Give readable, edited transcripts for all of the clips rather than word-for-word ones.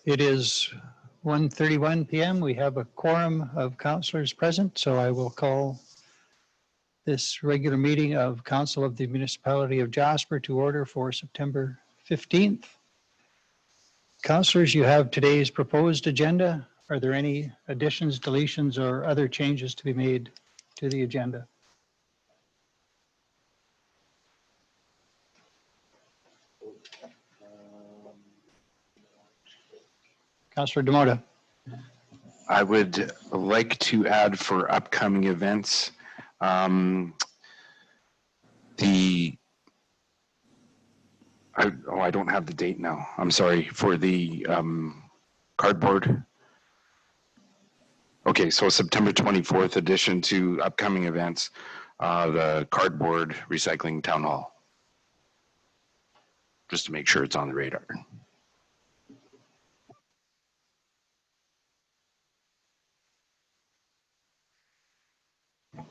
It is 1:31 p.m. We have a quorum of councillors present, so I will call this regular meeting of Council of the Municipality of Jasper to order for September 15th. Councillors, you have today's proposed agenda. Are there any additions, deletions, or other changes to be made to the agenda? Councillor Demota. I would like to add for upcoming events, I don't have the date now. I'm sorry, for the cardboard. Okay, so September 24th, addition to upcoming events, the cardboard recycling town hall. Just to make sure it's on the radar.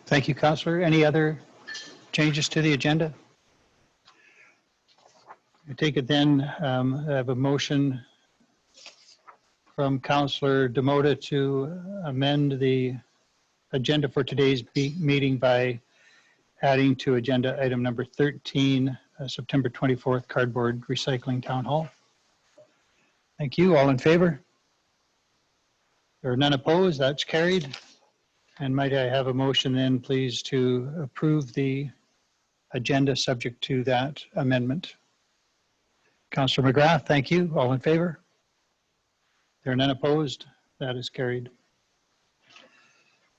Thank you, Councillor. Any other changes to the agenda? I take it then, I have a motion from Councillor Demota to amend the agenda for today's meeting by adding to agenda item number 13, September 24th, cardboard recycling town hall. Thank you. All in favor? There are none opposed. That's carried. And might I have a motion then, please, to approve the agenda subject to that amendment? Councillor McGrath, thank you. All in favor? There are none opposed. That is carried.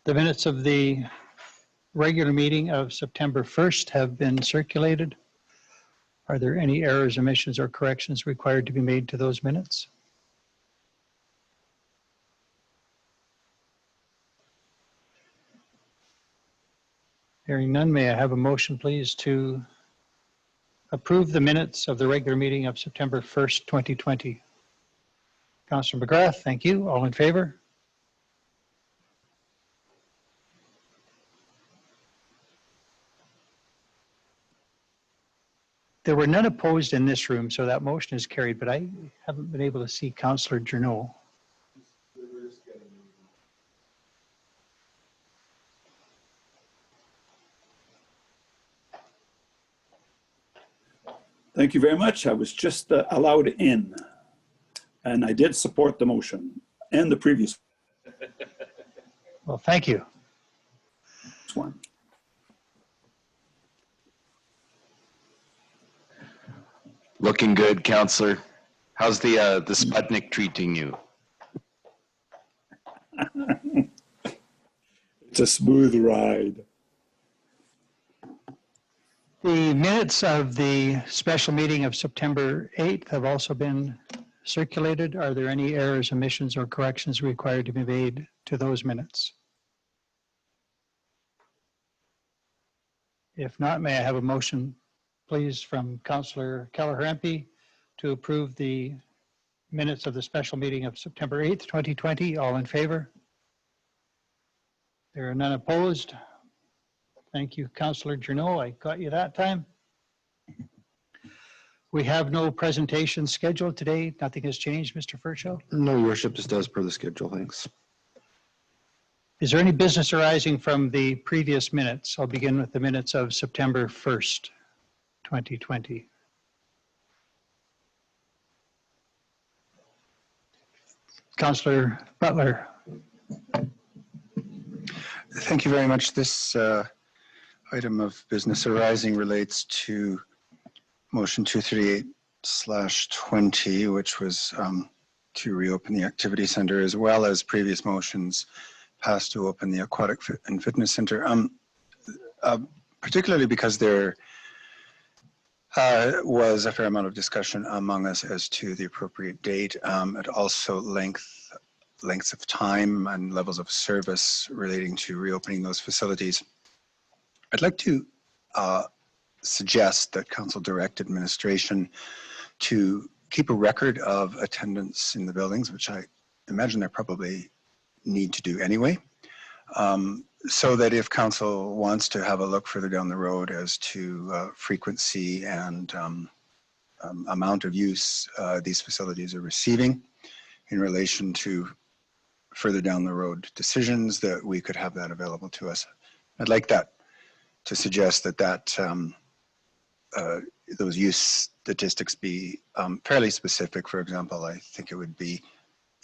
The minutes of the regular meeting of September 1st have been circulated. Are there any errors, omissions, or corrections required to be made to those minutes? Hearing none, may I have a motion, please, to approve the minutes of the regular meeting of September 1st, 2020. Councillor McGrath, thank you. All in favor? There were none opposed in this room, so that motion is carried, but I haven't been able to see Councillor Journeau. Thank you very much. I was just allowed in, and I did support the motion and the previous Well, thank you. one. Looking good, Councillor. How's the Sputnik treating you? It's a smooth ride. The minutes of the special meeting of September 8th have also been circulated. Are there any errors, omissions, or corrections required to be made to those minutes? If not, may I have a motion, please, from Councillor Keller-Hempe to approve the minutes of the special meeting of September 8th, 2020. All in favor? There are none opposed. Thank you, Councillor Journeau. I got you that time. We have no presentation scheduled today. Nothing has changed, Mr. Furshaw? No, Your Worship, just as per the schedule. Thanks. Is there any business arising from the previous minutes? I'll begin with the minutes of September 1st, 2020. Councillor Butler. Thank you very much. This item of business arising relates to motion 238/20, which was to reopen the activity center, as well as previous motions passed to open the aquatic and fitness center. Particularly because there was a fair amount of discussion among us as to the appropriate date, and also lengths of time and levels of service relating to reopening those facilities. I'd like to suggest that Council direct administration to keep a record of attendance in the buildings, which I imagine they probably need to do anyway, so that if Council wants to have a look further down the road as to frequency and amount of use these facilities are receiving, in relation to further down the road decisions, that we could have that available to us. I'd like that to suggest that those use statistics be fairly specific. For example, I think it would be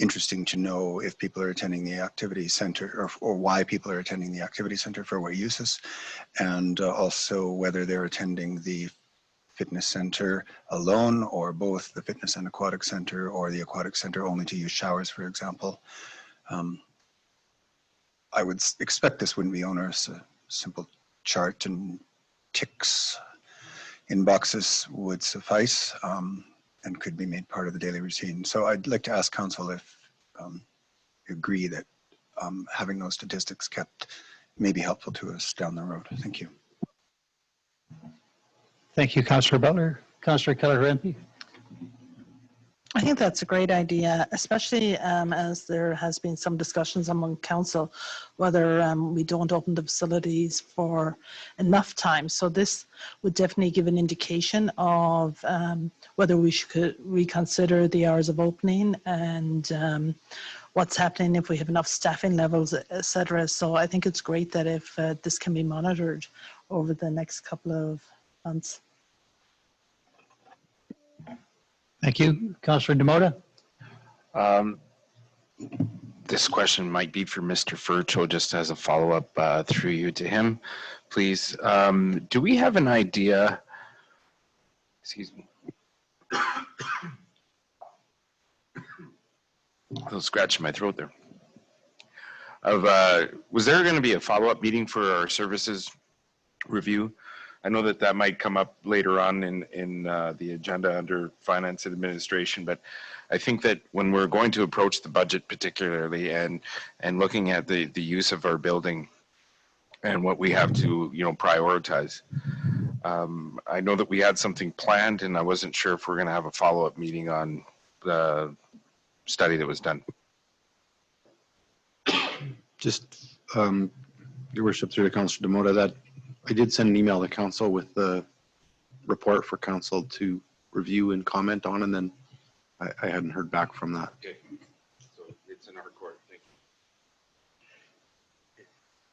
interesting to know if people are attending the activity center, or why people are attending the activity center, for what uses, and also whether they're attending the fitness center alone, or both the fitness and aquatic center, or the aquatic center only to use showers, for example. I would expect this wouldn't be onerous. A simple chart and ticks in boxes would suffice, and could be made part of the daily routine. So I'd like to ask council if you agree that having those statistics kept may be helpful to us down the road. Thank you. Thank you, Councillor Butler. Councillor Keller-Hempe. I think that's a great idea, especially as there has been some discussions among council whether we don't open the facilities for enough time. So this would definitely give an indication of whether we should reconsider the hours of opening and what's happening if we have enough staffing levels, etc. So I think it's great that if this can be monitored over the next couple of months. Thank you. Councillor Demota. This question might be for Mr. Furcho, just as a follow-up through you to him, please. Do we have an idea, excuse me, a little scratch in my throat there, of, was there going to be a follow-up meeting for our services review? I know that that might come up later on in the agenda under finance and administration, but I think that when we're going to approach the budget particularly and looking at the use of our building and what we have to, you know, prioritize, I know that we had something planned, and I wasn't sure if we're going to have a follow-up meeting on the study that was done. Just, Your Worship, through to Councillor Demota, that I did send an email to council with the report for council to review and comment on, and then I hadn't heard back from that. Okay, so it's in our court. Thank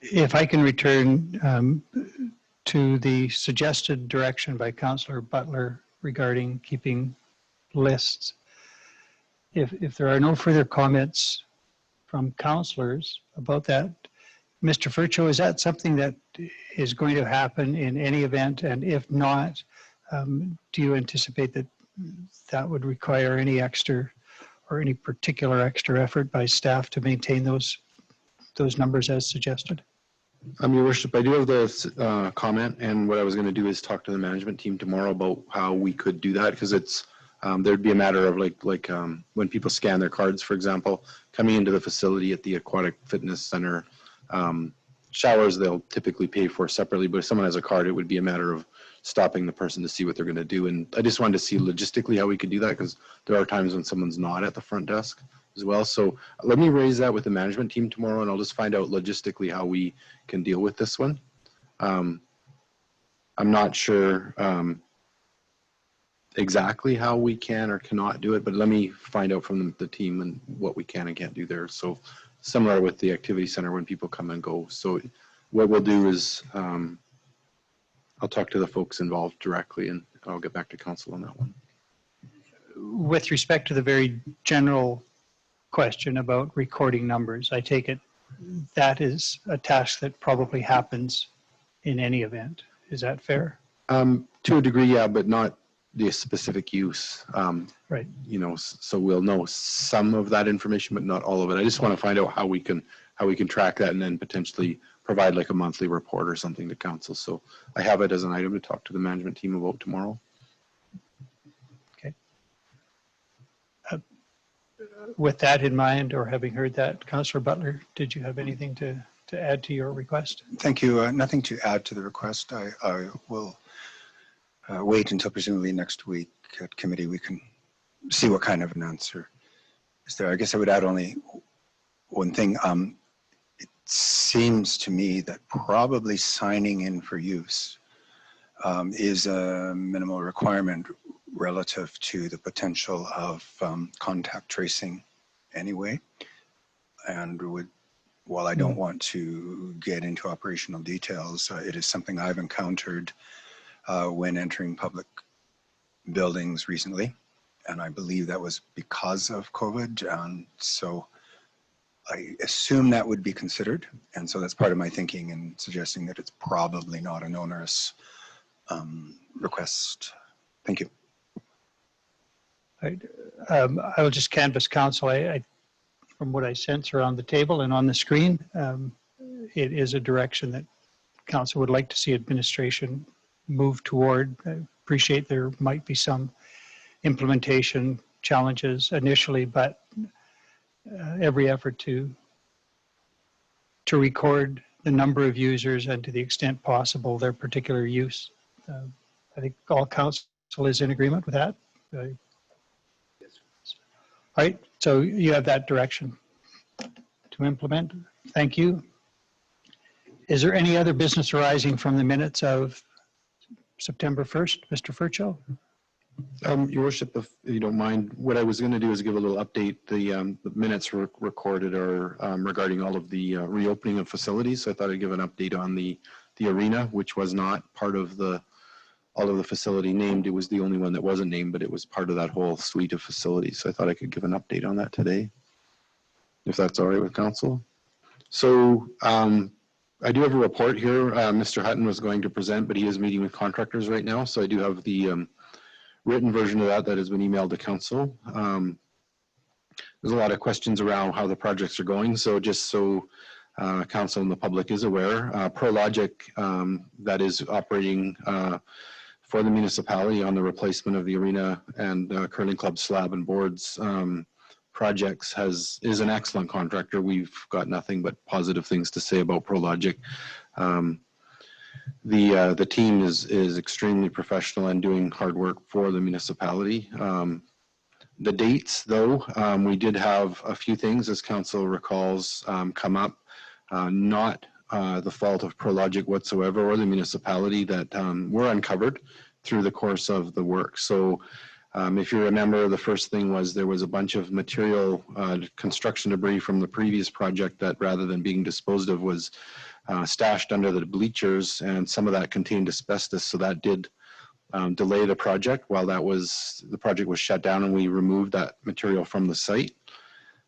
you. If I can return to the suggested direction by Councillor Butler regarding keeping lists. If there are no further comments from councillors about that, Mr. Furcho, is that something that is going to happen in any event? And if not, do you anticipate that that would require any extra or any particular extra effort by staff to maintain those numbers as suggested? Your Worship, I do have the comment, and what I was going to do is talk to the management team tomorrow about how we could do that, because it's there'd be a matter of like when people scan their cards, for example, coming into the facility at the aquatic fitness center. Showers they'll typically pay for separately, but if someone has a card, it would be a matter of stopping the person to see what they're going to do. And I just wanted to see logistically how we could do that, because there are times when someone's not at the front desk as well. So let me raise that with the management team tomorrow, and I'll just find out logistically how we can deal with this one. I'm not sure exactly how we can or cannot do it, but let me find out from the team and what we can and can't do there. So similar with the activity center when people come and go. So what we'll do is I'll talk to the folks involved directly, and I'll get back to council on that one. With respect to the very general question about recording numbers, I take it that is a task that probably happens in any event. Is that fair? To a degree, yeah, but not the specific use. Right. You know, so we'll know some of that information, but not all of it. I just want to find out how we can track that, and then potentially provide like a monthly report or something to council. So I have it as an item to talk to the management team about tomorrow. Okay. With that in mind, or having heard that, Councillor Butler, did you have anything to add to your request? Thank you. Nothing to add to the request. I will wait until presumably next week at committee we can see what kind of an answer is there. I guess I would add only one thing. It seems to me that probably signing in for use is a minimal requirement relative to the potential of contact tracing anyway. And while I don't want to get into operational details, it is something I've encountered when entering public buildings recently. And I believe that was because of COVID. And so I assume that would be considered. And so that's part of my thinking in suggesting that it's probably not an onerous request. Thank you. I will just canvass council. From what I sense around the table and on the screen, it is a direction that council would like to see administration move toward. I appreciate there might be some implementation challenges initially, but every effort to record the number of users and to the extent possible their particular use. I think all council is in agreement with that. All right, so you have that direction to implement. Thank you. Is there any other business arising from the minutes of September 1st, Mr. Furcho? Your worship, if you don't mind, what I was going to do is give a little update. The minutes recorded are regarding all of the reopening of facilities. So I thought I'd give an update on the arena, which was not part of all of the facility named. It was the only one that wasn't named, but it was part of that whole suite of facilities. So I thought I could give an update on that today, if that's all right with council. So I do have a report here. Mr. Hutton was going to present, but he is meeting with contractors right now. So I do have the written version of that has been emailed to council. There's a lot of questions around how the projects are going. So just so council and the public is aware, Prologic that is operating for the municipality on the replacement of the arena and curling club slab and boards projects is an excellent contractor. We've got nothing but positive things to say about Prologic. The team is extremely professional and doing hard work for the municipality. The dates, though, we did have a few things, as council recalls, come up, not the fault of Prologic whatsoever or the municipality, that were uncovered through the course of the work. So if you remember, the first thing was there was a bunch of material construction debris from the previous project that, rather than being disposed of, was stashed under the bleachers, and some of that contained asbestos. So that did delay the project while the project was shut down, and we removed that material from the site.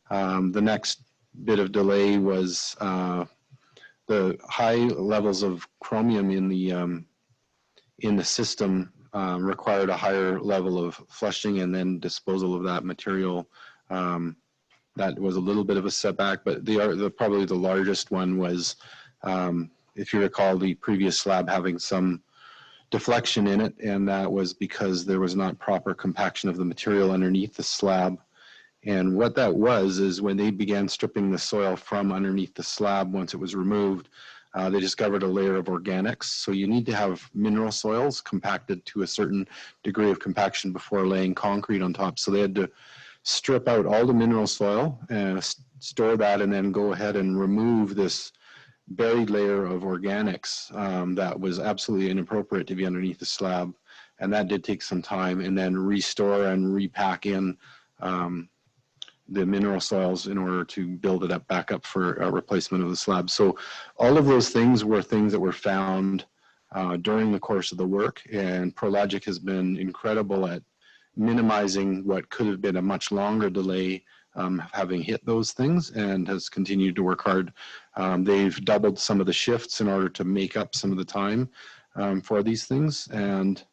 The next bit of delay was the high levels of chromium in the system required a higher level of flushing and then disposal of that material. That was a little bit of a setback, but probably the largest one was, if you recall, the previous slab having some deflection in it, and that was because there was not proper compaction of the material underneath the slab. And what that was is when they began stripping the soil from underneath the slab, once it was removed, they discovered a layer of organics. So you need to have mineral soils compacted to a certain degree of compaction before laying concrete on top. So they had to strip out all the mineral soil and store that, and then go ahead and remove this buried layer of organics that was absolutely inappropriate to be underneath the slab. And that did take some time, and then restore and repack in the mineral soils in order to build it back up for a replacement of the slab. So all of those things were things that were found during the course of the work, and Prologic has been incredible at minimizing what could have been a much longer delay, having hit those things, and has continued to work hard. They've doubled some of the shifts in order to make up some of the time for these things, and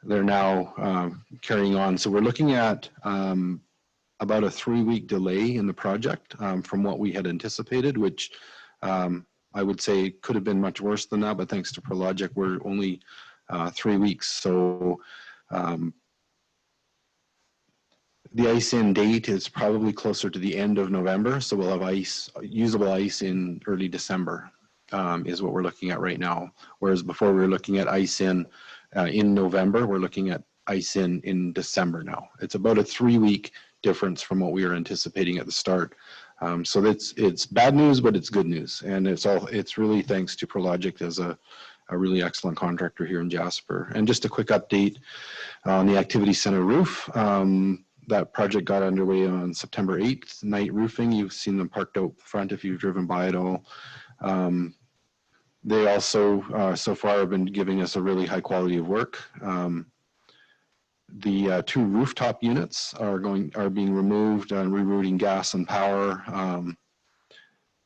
they're now carrying on. So we're looking at about a 3-week delay in the project from what we had anticipated, which I would say could have been much worse than that, but thanks to Prologic, we're only 3 weeks. So the ice-in date is probably closer to the end of November. So we'll have usable ice in early December is what we're looking at right now. Whereas before we were looking at ice-in in November, we're looking at ice-in in December now. It's about a 3-week difference from what we were anticipating at the start. So it's bad news, but it's good news. And it's really thanks to Prologic as a really excellent contractor here in Jasper. And just a quick update on the Activity Center roof. that project got underway on September 8th, Night Roofing. You've seen them parked out front if you've driven by at all. They also, so far, have been giving us a really high quality of work. The 2 rooftop units are being removed and rerouting gas and power.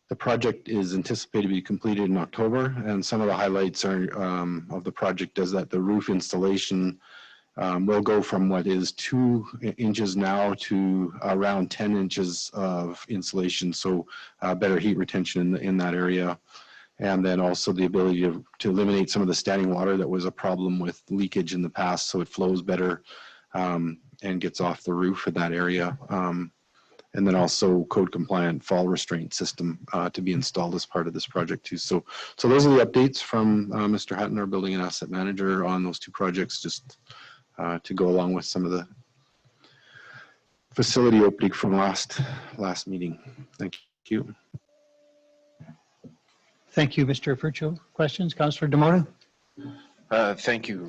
The project is anticipated to be completed in October, and some of the highlights are, of the project is that the roof installation will go from what is 2 inches now to around 10 inches of insulation, so better heat retention in that area. And then also the ability to eliminate some of the standing water that was a problem with leakage in the past, so it flows better and gets off the roof in that area. And then also code compliant fall restraint system to be installed as part of this project too. So those are the updates from Mr. Hutton, our building and asset manager, on those 2 projects, just to go along with some of the facility opening from last meeting. Thank you. Thank you, Mr. Furcho. Questions, Councillor Demota? Thank you.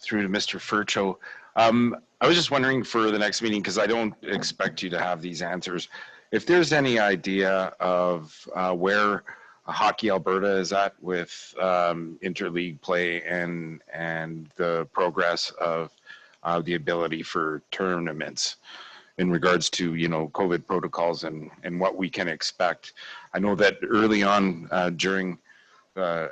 Through to Mr. Furcho. I was just wondering for the next meeting, because I don't expect you to have these answers, if there's any idea of where Hockey Alberta is at with interleague play and the progress of the ability for tournaments in regards to, you know, COVID protocols and what we can expect. I know that early on during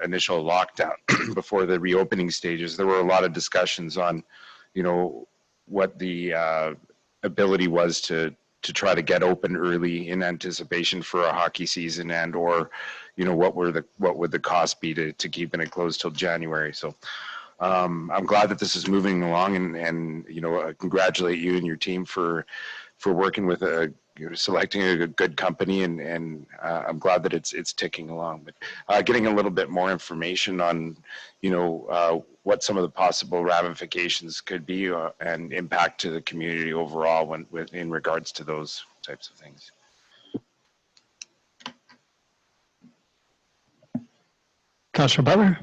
initial lockdown before the reopening stages, there were a lot of discussions on, you know, what the ability was to try to get open early in anticipation for a hockey season, and or, you know, what would the cost be to keeping it closed till January. So I'm glad that this is moving along, and you know, I congratulate you and your team for working with selecting a good company, and I'm glad that it's ticking along. But getting a little bit more information on, you know, what some of the possible ramifications could be and impact to the community overall in regards to those types of things. Councillor Butler?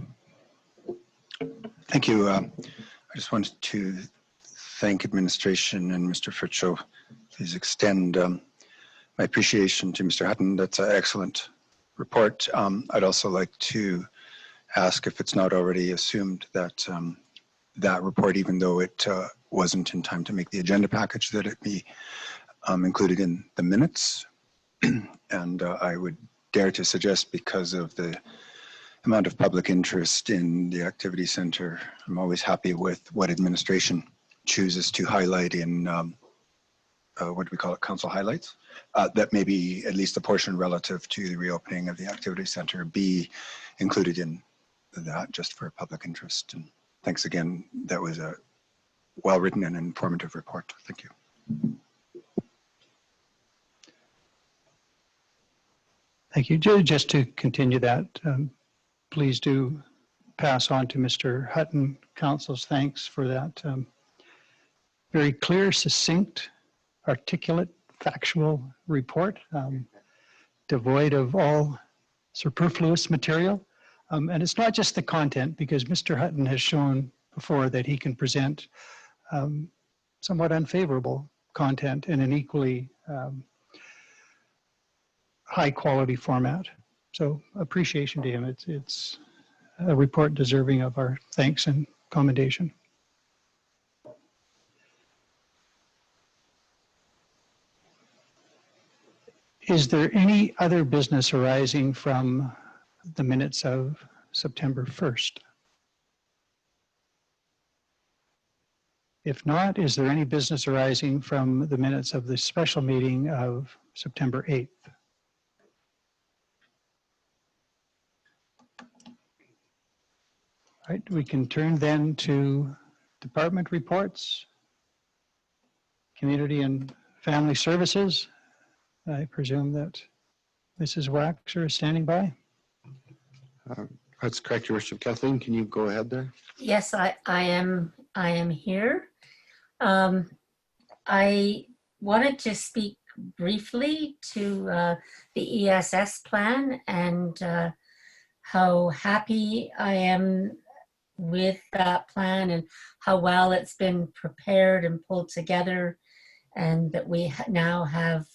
Thank you. I just wanted to thank administration and Mr. Furcho. Please extend my appreciation to Mr. Hutton. That's an excellent report. I'd also like to ask if it's not already assumed that that report, even though it wasn't in time to make the agenda package, that it be included in the minutes. And I would dare to suggest, because of the amount of public interest in the activity center, I'm always happy with what administration chooses to highlight in, what do we call it, council highlights, that maybe at least a portion relative to the reopening of the activity center be included in that, just for public interest. And thanks again. That was a well-written and informative report. Thank you. Thank you. Just to continue that, please do pass on to Mr. Hutton council's thanks for that very clear, succinct, articulate, factual report, devoid of all superfluous material. And it's not just the content, because Mr. Hutton has shown before that he can present somewhat unfavorable content in an equally high quality format. So appreciation to him. It's a report deserving of our thanks and commendation. Is there any other business arising from the minutes of September 1st? If not, is there any business arising from the minutes of the special meeting of September 8th? All right, we can turn then to department reports, community and family services. I presume that Mrs. Waxer is standing by. That's correct, Your Worship. Kathleen, can you go ahead there? Yes, I am here. I wanted to speak briefly to the ESS plan and how happy I am with that plan and how well it's been prepared and pulled together, and that we now have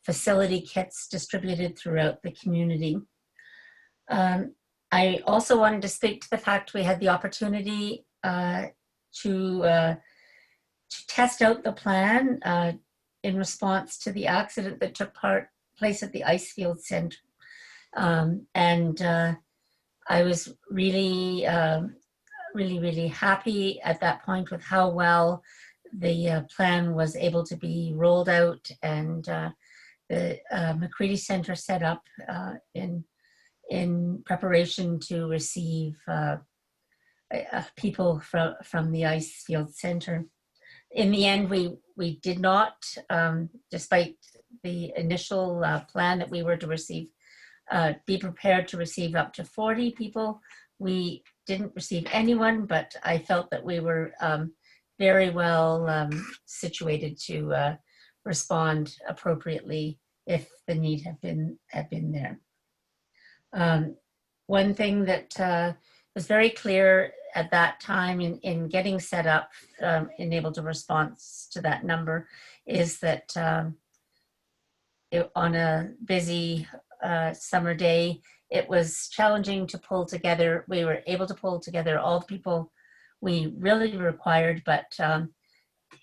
facility kits distributed throughout the community. I also wanted to speak to the fact we had the opportunity to test out the plan in response to the accident that took place at the Icefield Center. I was really, really happy at that point with how well the plan was able to be rolled out, and the McCready Center set up in preparation to receive people from the Icefield Center. In the end, we did not, despite the initial plan that we were to receive, be prepared to receive up to 40 people. We didn't receive anyone, but I felt that we were very well situated to respond appropriately if the need had been there. One thing that was very clear at that time in getting set up and able to respond to that number is that on a busy summer day, it was challenging to pull together. We were able to pull together all the people we really required, but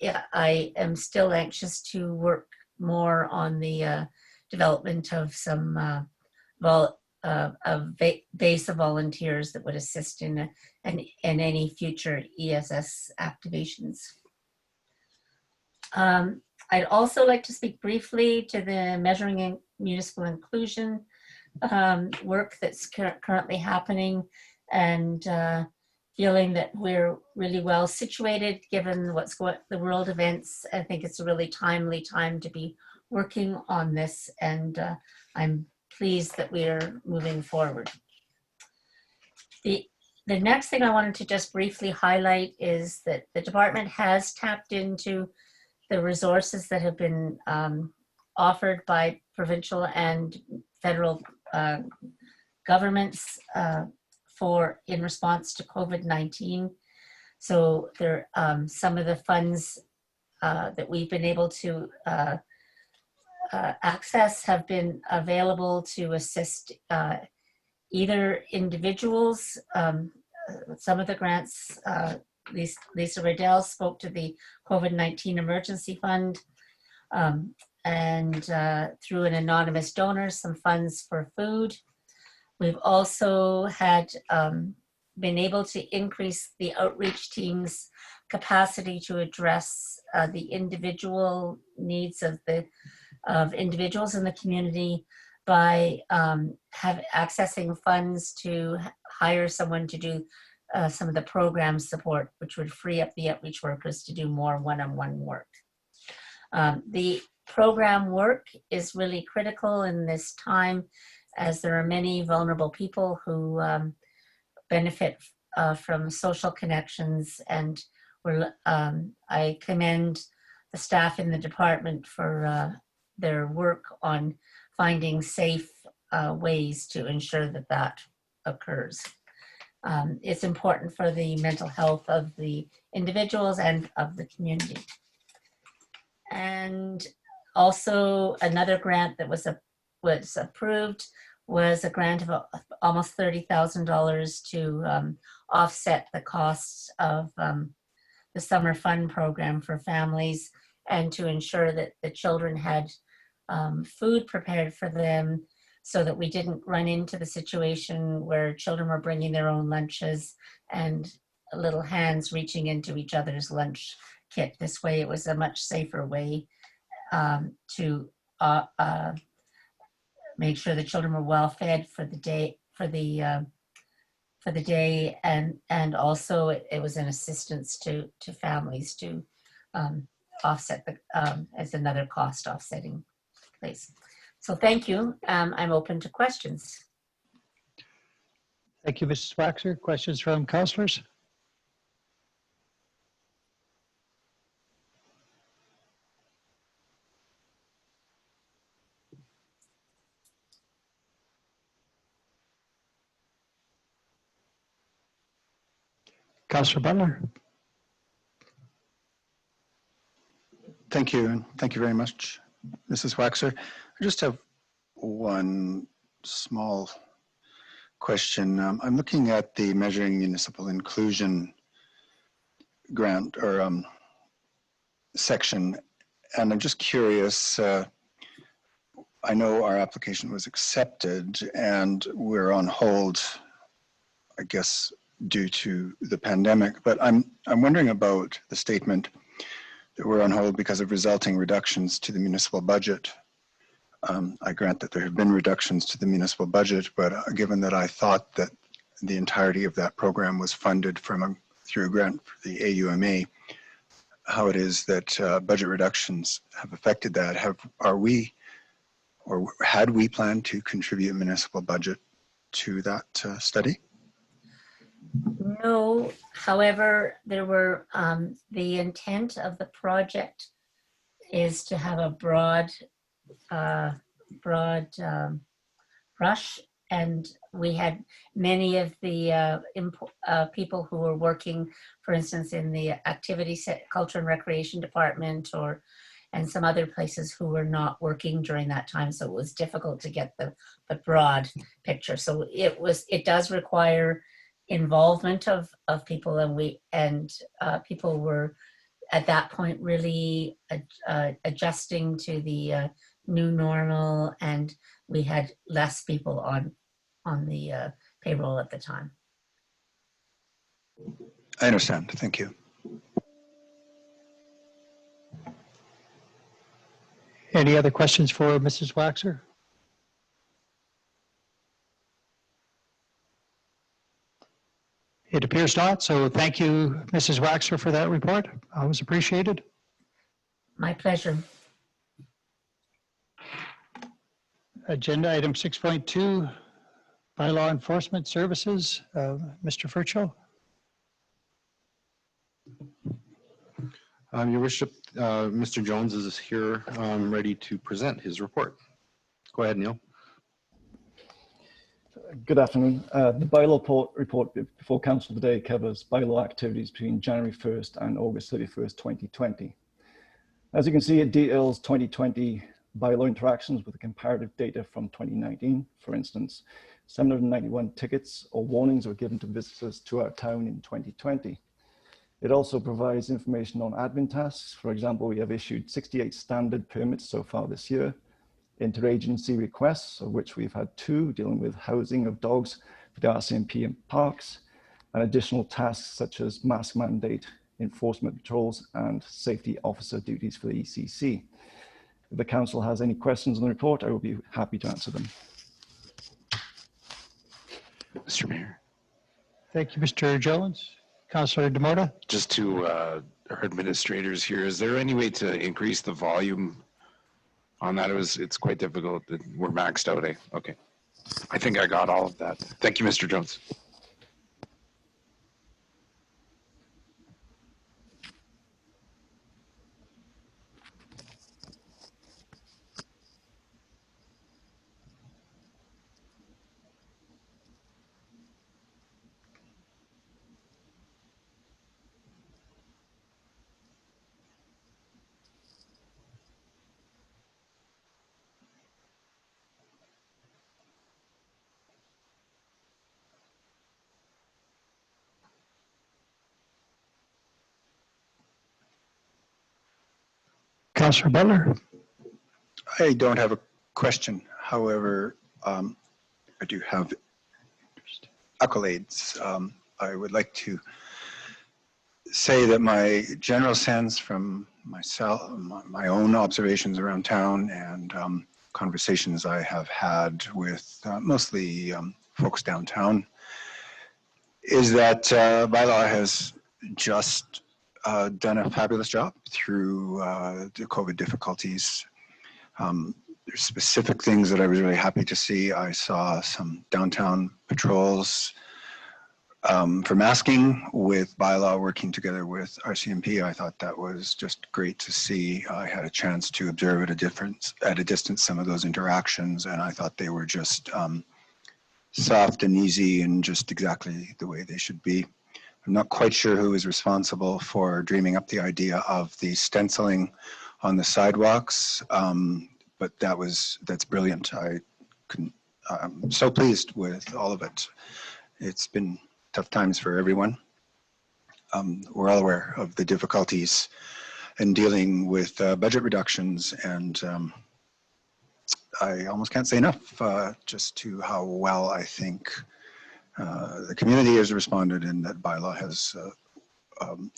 yeah, I am still anxious to work more on the development of some base of volunteers that would assist in any future ESS activations. I'd also like to speak briefly to the measuring in municipal inclusion work that's currently happening, and feeling that we're really well situated given what's the world events. I think it's a really timely time to be working on this, and I'm pleased that we are moving forward. The next thing I wanted to just briefly highlight is that the department has tapped into the resources that have been offered by provincial and federal governments in response to COVID-19. So there, some of the funds that we've been able to access have been available to assist either individuals. Some of the grants, Lisa Riddell spoke to the COVID-19 Emergency Fund, and through an anonymous donor, some funds for food. We've also had been able to increase the outreach team's capacity to address the individual needs of individuals in the community by accessing funds to hire someone to do some of the program support, which would free up the outreach workers to do more one-on-one work. The program work is really critical in this time, as there are many vulnerable people who benefit from social connections, and I commend the staff in the department for their work on finding safe ways to ensure that that occurs. It's important for the mental health of the individuals and of the community. And also another grant that was approved was a grant of almost $30,000 to offset the costs of the summer fun program for families, and to ensure that the children had food prepared for them, so that we didn't run into the situation where children were bringing their own lunches and little hands reaching into each other's lunch kit. This way, it was a much safer way to make sure the children were well fed for the day, and also it was an assistance to families to offset as another cost offsetting place. So thank you. I'm open to questions. Thank you, Mrs. Waxer. Questions from councillors? Councillor Butler. Thank you, and thank you very much, Mrs. Waxer. I just have one small question. I'm looking at the Measuring Municipal Inclusion grant or section, and I'm just curious. I know our application was accepted and we're on hold, I guess, due to the pandemic, but I'm wondering about the statement that we're on hold because of resulting reductions to the municipal budget. I grant that there have been reductions to the municipal budget, but given that I thought that the entirety of that program was funded through a grant for the AUMA, how it is that budget reductions have affected that. Had we planned to contribute municipal budget to that study? No, however, there were, the intent of the project is to have a broad brush, and we had many of the people who were working, for instance, in the culture and recreation department and some other places who were not working during that time. So it was difficult to get the broad picture. So it does require involvement of people, and people were at that point really adjusting to the new normal, and we had less people on the payroll at the time. I understand. Thank you. Any other questions for Mrs. Waxer? It appears not, so thank you, Mrs. Waxer, for that report. Always appreciated. My pleasure. Agenda item 6.2, bylaw enforcement services. Mr. Furcho. Your Worship, Mr. Jones is here ready to present his report. Go ahead, Neil. Good afternoon. The bylaw report before Council today covers bylaw activities between January 1st and August 31st, 2020. As you can see, it details 2020 bylaw interactions with the comparative data from 2019. For instance, 791 tickets or warnings were given to visitors to our town in 2020. It also provides information on admin tasks. For example, we have issued 68 standard permits so far this year, interagency requests, of which we've had 2 dealing with housing of dogs for the RCMP and parks, and additional tasks such as mask mandate, enforcement patrols, and safety officer duties for the ECC. If the council has any questions on the report, I will be happy to answer them. Mr. Mayor, Thank you, Mr. Jones. Councillor Demota. just to our administrators here, is there any way to increase the volume on that? It's quite difficult. We're maxed out, eh? Okay. I think I got all of that. Thank you, Mr. Jones. Councillor Butler. I don't have a question. However, I do have accolades. I would like to say that my general sense from myself, my own observations around town and conversations I have had with mostly folks downtown is that bylaw has just done a fabulous job through the COVID difficulties. There's specific things that I was really happy to see. I saw some downtown patrols for masking with bylaw working together with RCMP. I thought that was just great to see. I had a chance to observe at a distance some of those interactions, and I thought they were just soft and easy and just exactly the way they should be. I'm not quite sure who is responsible for dreaming up the idea of the stenciling on the sidewalks, but that's brilliant. I'm so pleased with all of it. It's been tough times for everyone. We're all aware of the difficulties in dealing with budget reductions, and I almost can't say enough just to how well I think the community has responded, and that bylaw has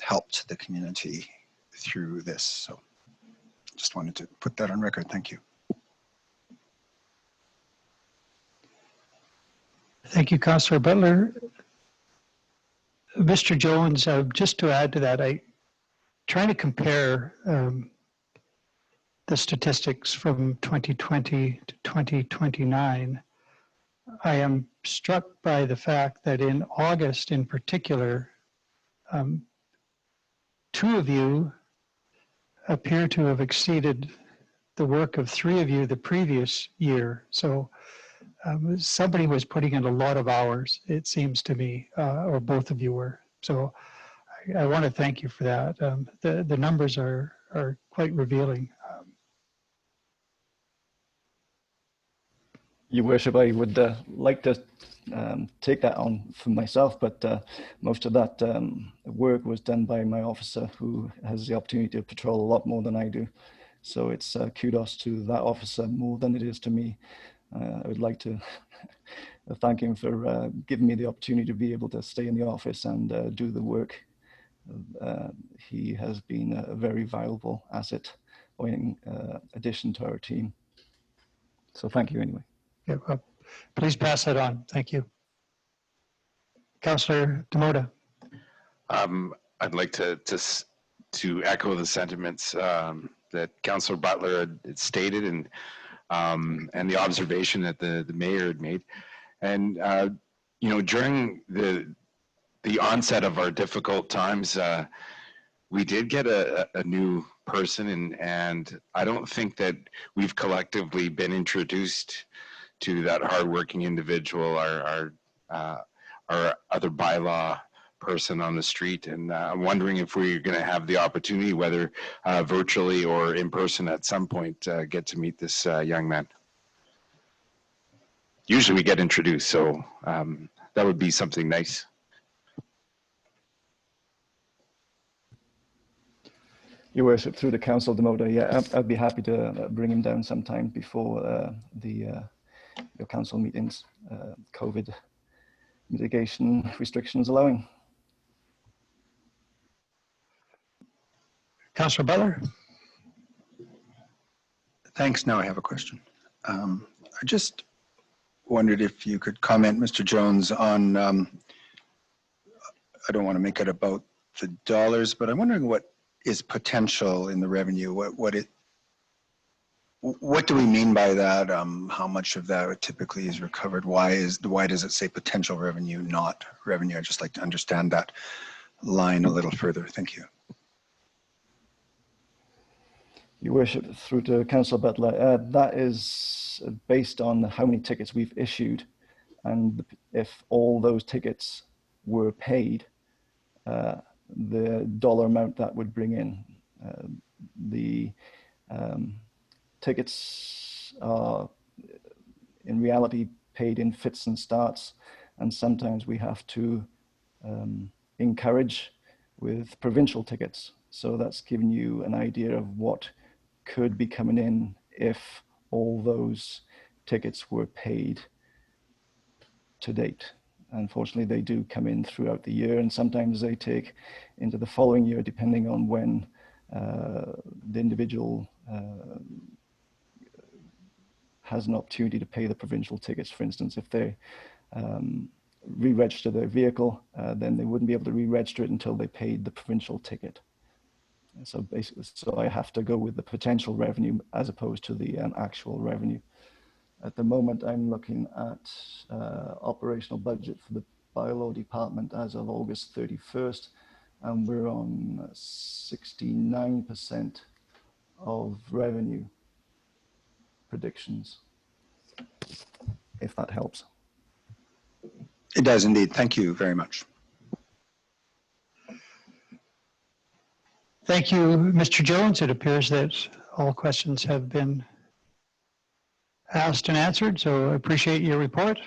helped the community through this. So just wanted to put that on record. Thank you. Thank you, Councillor Butler. Mr. Jones, just to add to that, trying to compare the statistics from 2020 to 2029, I am struck by the fact that in August in particular, two of you appear to have exceeded the work of three of you the previous year. So somebody was putting in a lot of hours, it seems to me, or both of you were. So I want to thank you for that. The numbers are quite revealing. Your Worship, I would like to take that on for myself, but most of that work was done by my officer, who has the opportunity to patrol a lot more than I do. So it's kudos to that officer more than it is to me. I would like to thank him for giving me the opportunity to be able to stay in the office and do the work. He has been a very valuable asset or in addition to our team. So thank you anyway. Yeah, please pass that on. Thank you. Councillor Demota. I'd like to echo the sentiments that Councillor Butler had stated, and the observation that the mayor had made. And you know, during the onset of our difficult times, we did get a new person, and I don't think that we've collectively been introduced to that hardworking individual, our other bylaw person on the street. And I'm wondering if we're going to have the opportunity, whether virtually or in person at some point, get to meet this young man. Usually we get introduced, so that would be something nice. Your Worship, through the Council, Demota, yeah, I'd be happy to bring him down sometime before your council meetings, COVID mitigation restrictions allowing. Councillor Butler. Thanks. Now I have a question. I just wondered if you could comment, Mr. Jones, on, I don't want to make it about the dollars, but I'm wondering what is potential in the revenue? What do we mean by that? How much of that typically is recovered? Why does it say potential revenue, not revenue? I'd just like to understand that line a little further. Thank you. Your Worship, through to Councillor Butler, that is based on how many tickets we've issued, and if all those tickets were paid, the dollar amount that would bring in. The tickets are in reality paid in fits and starts, and sometimes we have to encourage with provincial tickets. So that's giving you an idea of what could be coming in if all those tickets were paid to date. Unfortunately, they do come in throughout the year, and sometimes they take into the following year, depending on when the individual has an opportunity to pay the provincial tickets. For instance, if they re-register their vehicle, then they wouldn't be able to re-register it until they paid the provincial ticket. So basically, so I have to go with the potential revenue as opposed to the actual revenue. At the moment, I'm looking at operational budget for the bylaw department as of August 31st, and we're on 69% of revenue predictions, if that helps. It does indeed. Thank you very much. Thank you, Mr. Jones. It appears that all questions have been asked and answered, so I appreciate your report.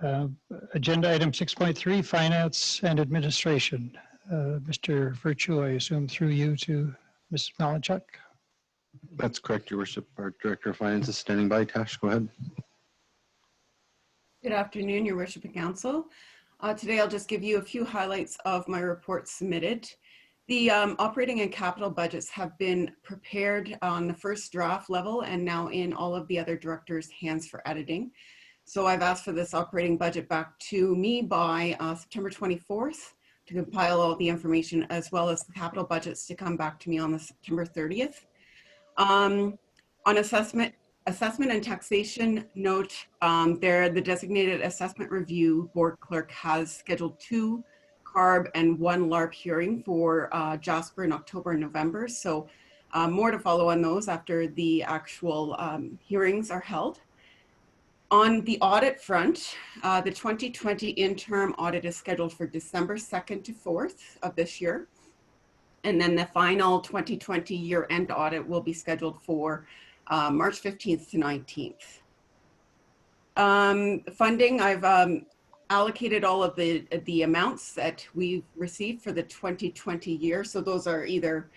Uh, Agenda item 6.3, Finance and Administration. Mr. Virtue, I assume through you to Ms. Malinchuk. That's correct, Your Worship. Our Director of Finance is standing by. Tash, go ahead. Good afternoon, Your Worship and Council. Today I'll just give you a few highlights of my report submitted. The operating and capital budgets have been prepared on the first draft level and now in all of the other directors' hands for editing. So I've asked for this operating budget back to me by September 24th to compile all the information, as well as the capital budgets to come back to me on the September 30th. On assessment and taxation note, the designated assessment review board clerk has scheduled 2 CARB and 1 LARP hearing for Jasper in October and November. So more to follow on those after the actual hearings are held. On the audit front, the 2020 interim audit is scheduled for December 2nd to 4th of this year. And then the final 2020 year-end audit will be scheduled for March 15th to 19th. Funding, I've allocated all of the amounts that we've received for the 2020 year. So those are either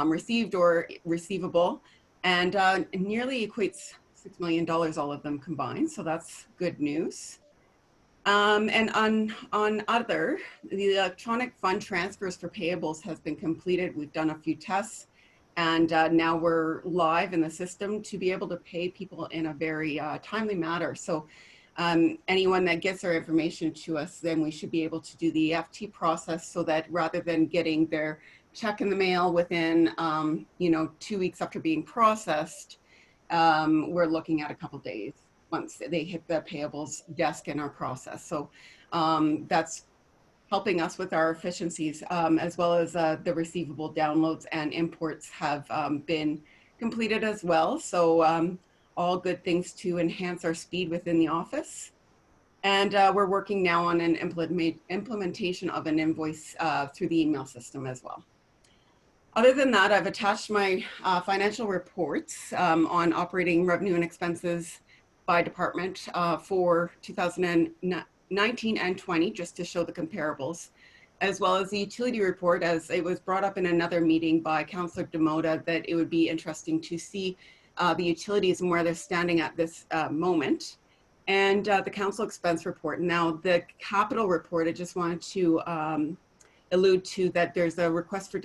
received or receivable, and it nearly equates $6 million, all of them combined. So that's good news. And on other, the electronic fund transfers for payables has been completed. We've done a few tests, and now we're live in the system to be able to pay people in a very timely manner. So anyone that gets our information to us, then we should be able to do the EFT process, so that rather than getting their check in the mail within 2 weeks after being processed, we're looking at a couple days once they hit the payables desk in our process. So that's helping us with our efficiencies, as well as the receivable downloads and imports have been completed as well. So all good things to enhance our speed within the office. And we're working now on an implementation of an invoice through the email system as well. Other than that, I've attached my financial reports on operating revenue and expenses by department for 2019 and 20, just to show the comparables, as well as the utility report, as it was brought up in another meeting by Councillor Demota that it would be interesting to see the utilities and where they're standing at this moment, and the council expense report. Now, the capital report, I just wanted to allude to that there's a request for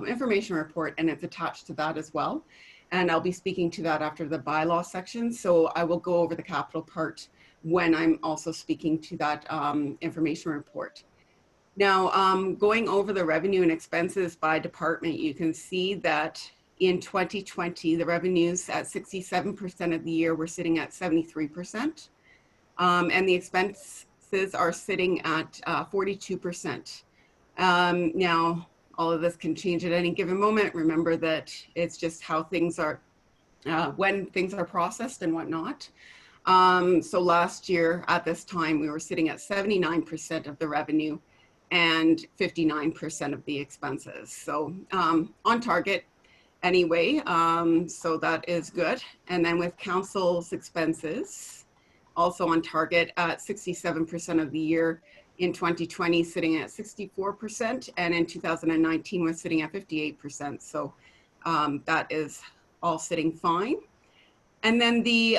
information report, and it's attached to that as well. And I'll be speaking to that after the bylaw section. So I will go over the capital part when I'm also speaking to that information report. Now, going over the revenue and expenses by department, you can see that in 2020, the revenues at 67% of the year were sitting at 73%. And the expenses are sitting at 42%. Now, all of this can change at any given moment. Remember that it's just how things are, when things are processed and whatnot. So last year at this time, we were sitting at 79% of the revenue and 59% of the expenses. So on target anyway, so that is good. And then with council's expenses, also on target at 67% of the year. In 2020, sitting at 64%, and in 2019 was sitting at 58%. So that is all sitting fine. And then the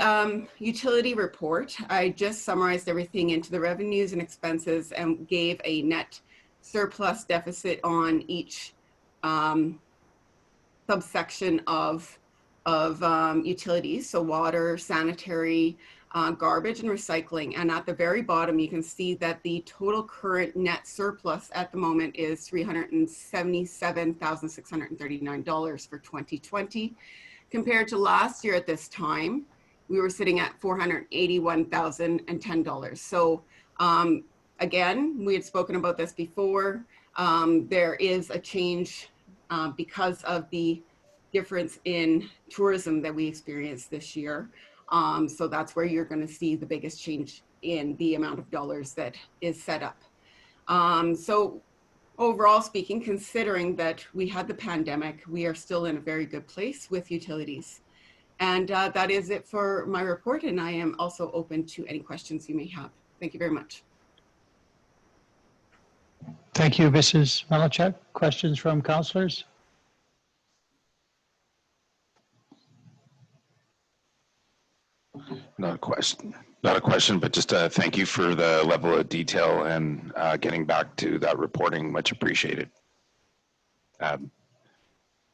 utility report, I just summarized everything into the revenues and expenses and gave a net surplus deficit on each subsection of utilities, so water, sanitary, garbage and recycling. And at the very bottom, you can see that the total current net surplus at the moment is $377,639 for 2020. Compared to last year at this time, we were sitting at $481,010. So again, we had spoken about this before. There is a change because of the difference in tourism that we experienced this year. So that's where you're going to see the biggest change in the amount of dollars that is set up. So overall speaking, considering that we had the pandemic, we are still in a very good place with utilities. And that is it for my report. And I am also open to any questions you may have. Thank you very much. Thank you, Mrs. Malachek. Questions from councilors? Not a question, but just a thank you for the level of detail and getting back to that reporting. Much appreciated.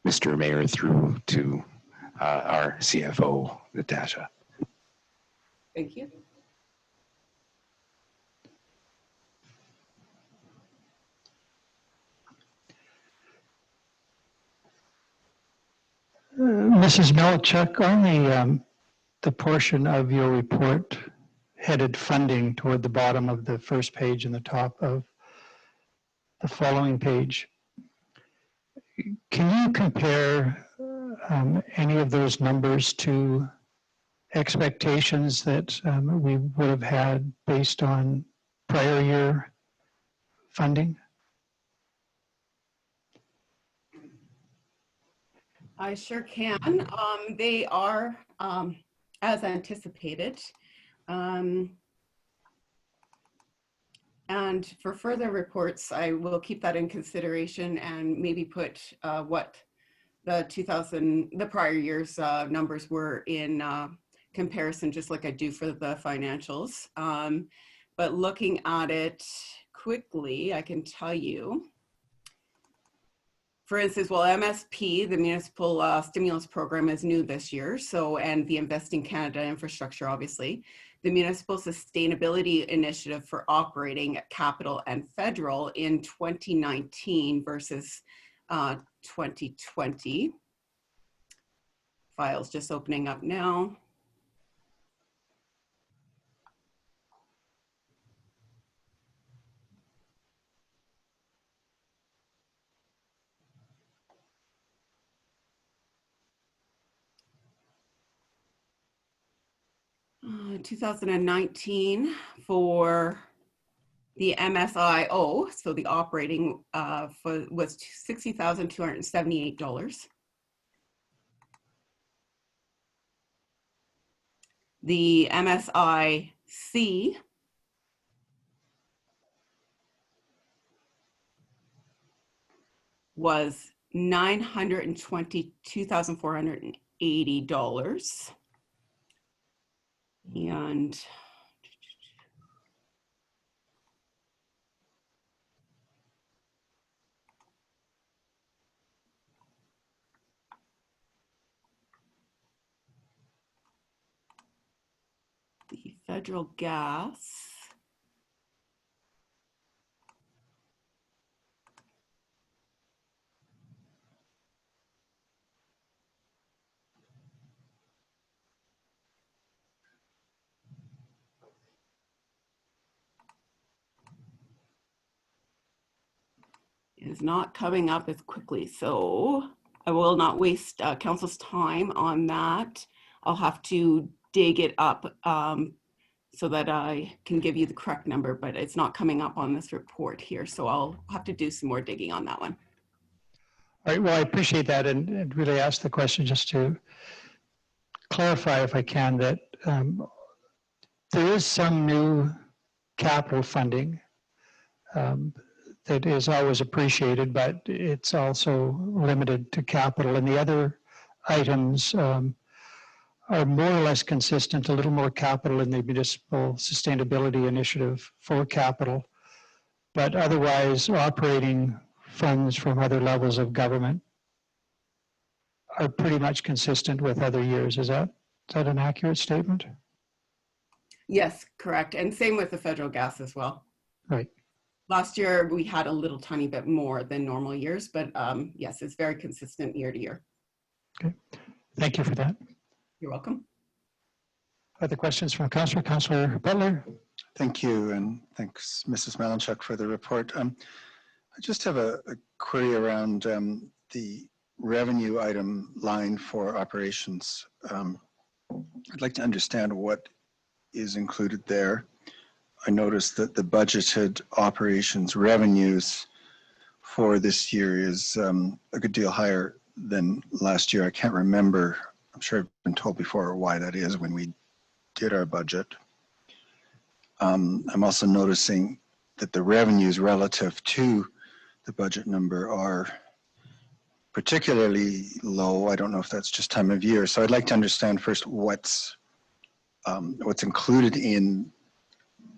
Mr. Mayor, through to our CFO, Natasha. Thank you. Mrs. Malachek, on the portion of your report headed funding toward the bottom of the first page and the top of the following page, can you compare any of those numbers to expectations that we would have had based on prior year funding? I sure can. They are as anticipated. And for further reports, I will keep that in consideration and maybe put what the prior year's numbers were in comparison, just like I do for the financials. But looking at it quickly, I can tell you, for instance, well, MSP, the Municipal Stimulus Program, is new this year. So, and the Investing Canada infrastructure, obviously. The Municipal Sustainability Initiative for operating at capital and federal in 2019 versus 2020. Files just opening up now. Uh, 2019 for the MSIO, so the operating was $60,278. The MSIC was $922,480. And the federal gas is not coming up as quickly. So I will not waste council's time on that. I'll have to dig it up so that I can give you the correct number, but it's not coming up on this report here. So I'll have to do some more digging on that one. All right, well, I appreciate that and really ask the question just to clarify, if I can, that there is some new capital funding that is always appreciated, but it's also limited to capital. And the other items are more or less consistent, a little more capital in the Municipal Sustainability Initiative for capital, but otherwise operating funds from other levels of government are pretty much consistent with other years. Is that an accurate statement? Yes, correct. And same with the federal gas as well. Right. Last year, we had a little tiny bit more than normal years, but yes, it's very consistent year to year. Okay, thank you for that. You're welcome. Other questions from Councillor Butler? Thank you, and thanks, Mrs. Malinchuk, for the report. I just have a query around the revenue item line for operations. I'd like to understand what is included there. I noticed that the budgeted operations revenues for this year is a good deal higher than last year. I can't remember. I'm sure I've been told before why that is when we did our budget. I'm also noticing that the revenues relative to the budget number are particularly low. I don't know if that's just time of year. So I'd like to understand first what's included in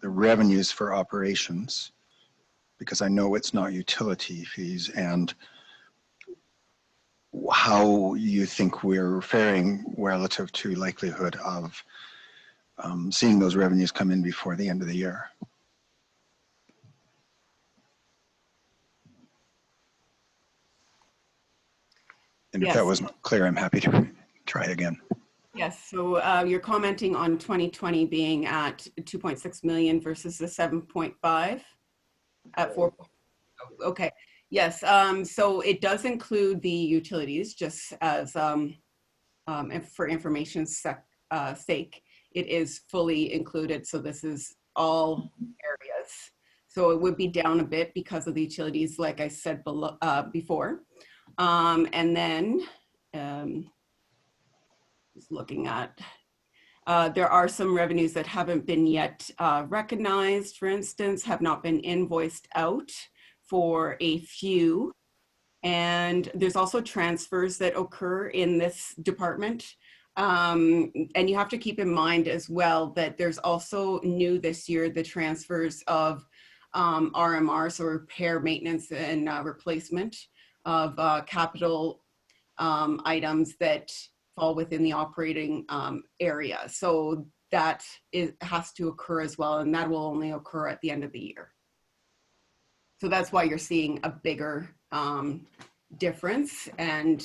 the revenues for operations, because I know it's not utility fees, and how you think we're faring relative to likelihood of seeing those revenues come in before the end of the year. And if that Yes. wasn't clear, I'm happy to try again. Yes, so you're commenting on 2020 being at 2.6 million versus the 7.5 at 4. Okay, yes, so it does include the utilities, just as for information's sake, it is fully included. So this is all areas. So it would be down a bit because of the utilities, like I said before. And then just looking at, there are some revenues that haven't been yet recognized, for instance, have not been invoiced out for a few. And there's also transfers that occur in this department. And you have to keep in mind as well that there's also new this year, the transfers of RMR, so repair, maintenance, and replacement of capital items that fall within the operating area. So that has to occur as well, and that will only occur at the end of the year. So that's why you're seeing a bigger difference, and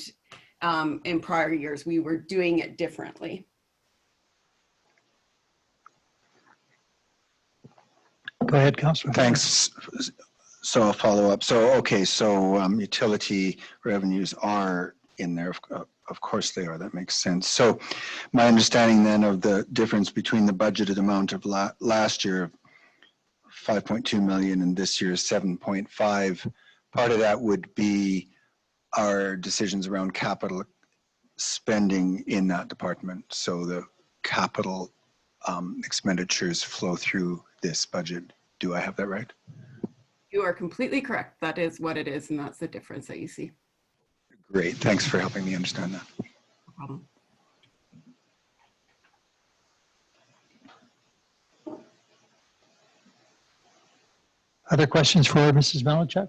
in prior years we were doing it differently. Go ahead, Councillor. Thanks. So I'll follow up. So, okay, so utility revenues are in there. Of course they are. That makes sense. So my understanding then of the difference between the budgeted amount of last year, 5.2 million, and this year's 7.5, part of that would be our decisions around capital spending in that department. So the capital expenditures flow through this budget. Do I have that right? You are completely correct. That is what it is, and that's the difference that you see. Great. Thanks for helping me understand that. No problem. Other questions for Mrs. Malinchuk?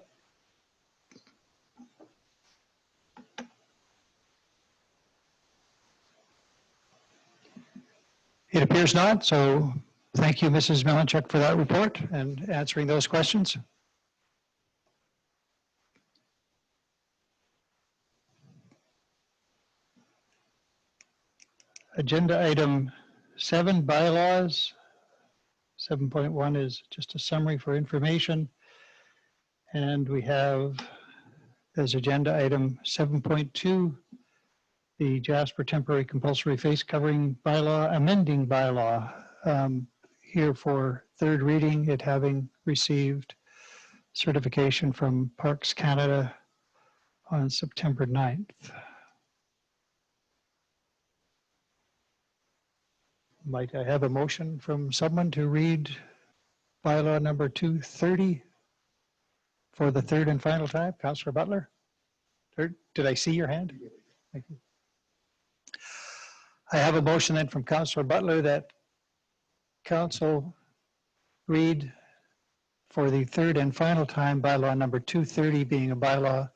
It appears not, so thank you, Mrs. Malinchuk, for that report and answering those questions. Agenda item 7, bylaws. 7.1 is just a summary for information. And we have as agenda item 7.2, the Jasper temporary compulsory face covering bylaw, amending bylaw, here for third reading, it having received certification from Parks Canada on September 9th. Might I have a motion from someone to read bylaw number 230 for the third and final time? Councillor Butler? Did I see your hand? Thank you. I have a motion then from Councillor Butler that Council read for the third and final time bylaw number 230, being a bylaw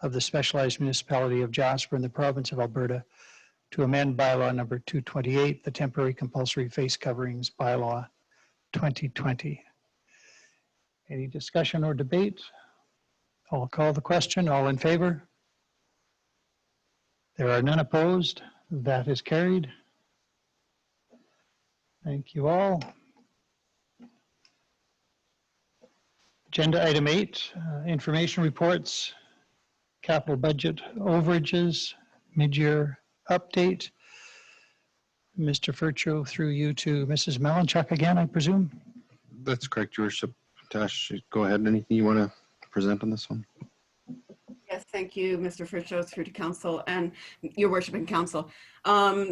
of the Specialized Municipality of Jasper in the province of Alberta, to amend bylaw number 228, the temporary compulsory face coverings bylaw 2020. Any discussion or debate? I'll call the question. All in favor? There are none opposed. That is carried. Thank you all. Agenda item 8, information reports, capital budget overages, mid-year update. Mr. Furcho, through you to Mrs. Malinchuk again, I presume? That's correct, Your Worship. Tash, go ahead. Anything you want to present on this one? Thank you, Mr. Fritschos, through to council and your worship and council.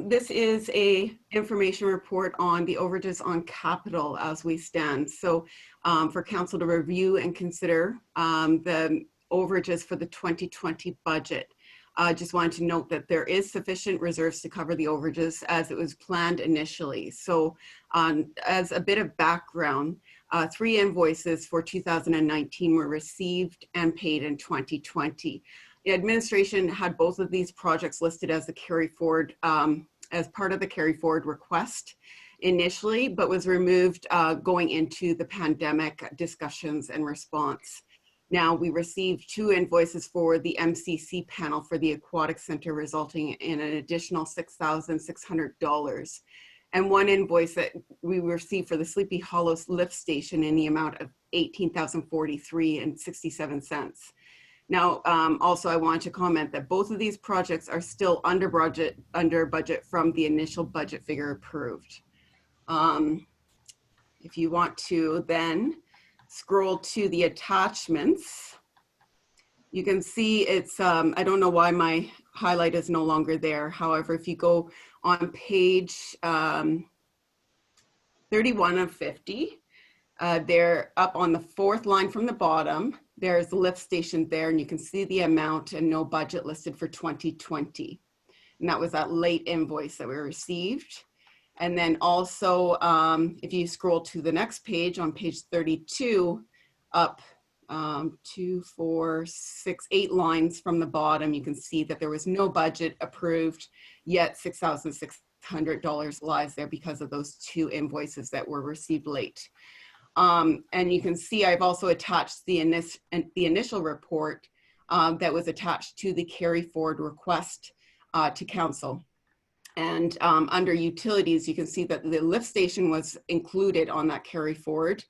This is a information report on the overages on capital as we stand. So for council to review and consider the overages for the 2020 budget. I just wanted to note that there is sufficient reserves to cover the overages as it was planned initially. So as a bit of background, 3 invoices for 2019 were received and paid in 2020. The administration had both of these projects listed as the carry forward, as part of the carry forward request initially, but was removed going into the pandemic discussions and response. Now we received 2 invoices for the MCC panel for the Aquatic Center, resulting in an additional $6,600. And 1 invoice that we received for the Sleepy Hollows lift station in the amount of $18,043.67. Now, also I want to comment that both of these projects are still under budget from the initial budget figure approved. If you want to then scroll to the attachments, you can see it's, I don't know why my highlight is no longer there. However, if you go on page 31 of 50, they're up on the 4th line from the bottom. There's the lift station there, and you can see the amount and no budget listed for 2020. And that was that late invoice that we received. And then also, if you scroll to the next page, on page 32, up 2, 4, 6, 8 lines from the bottom, you can see that there was no budget approved, yet $6,600 lies there because of those 2 invoices that were received late. And you can see I've also attached the initial report that was attached to the carry forward request to council. And under utilities, you can see that the lift station was included on that carry forward.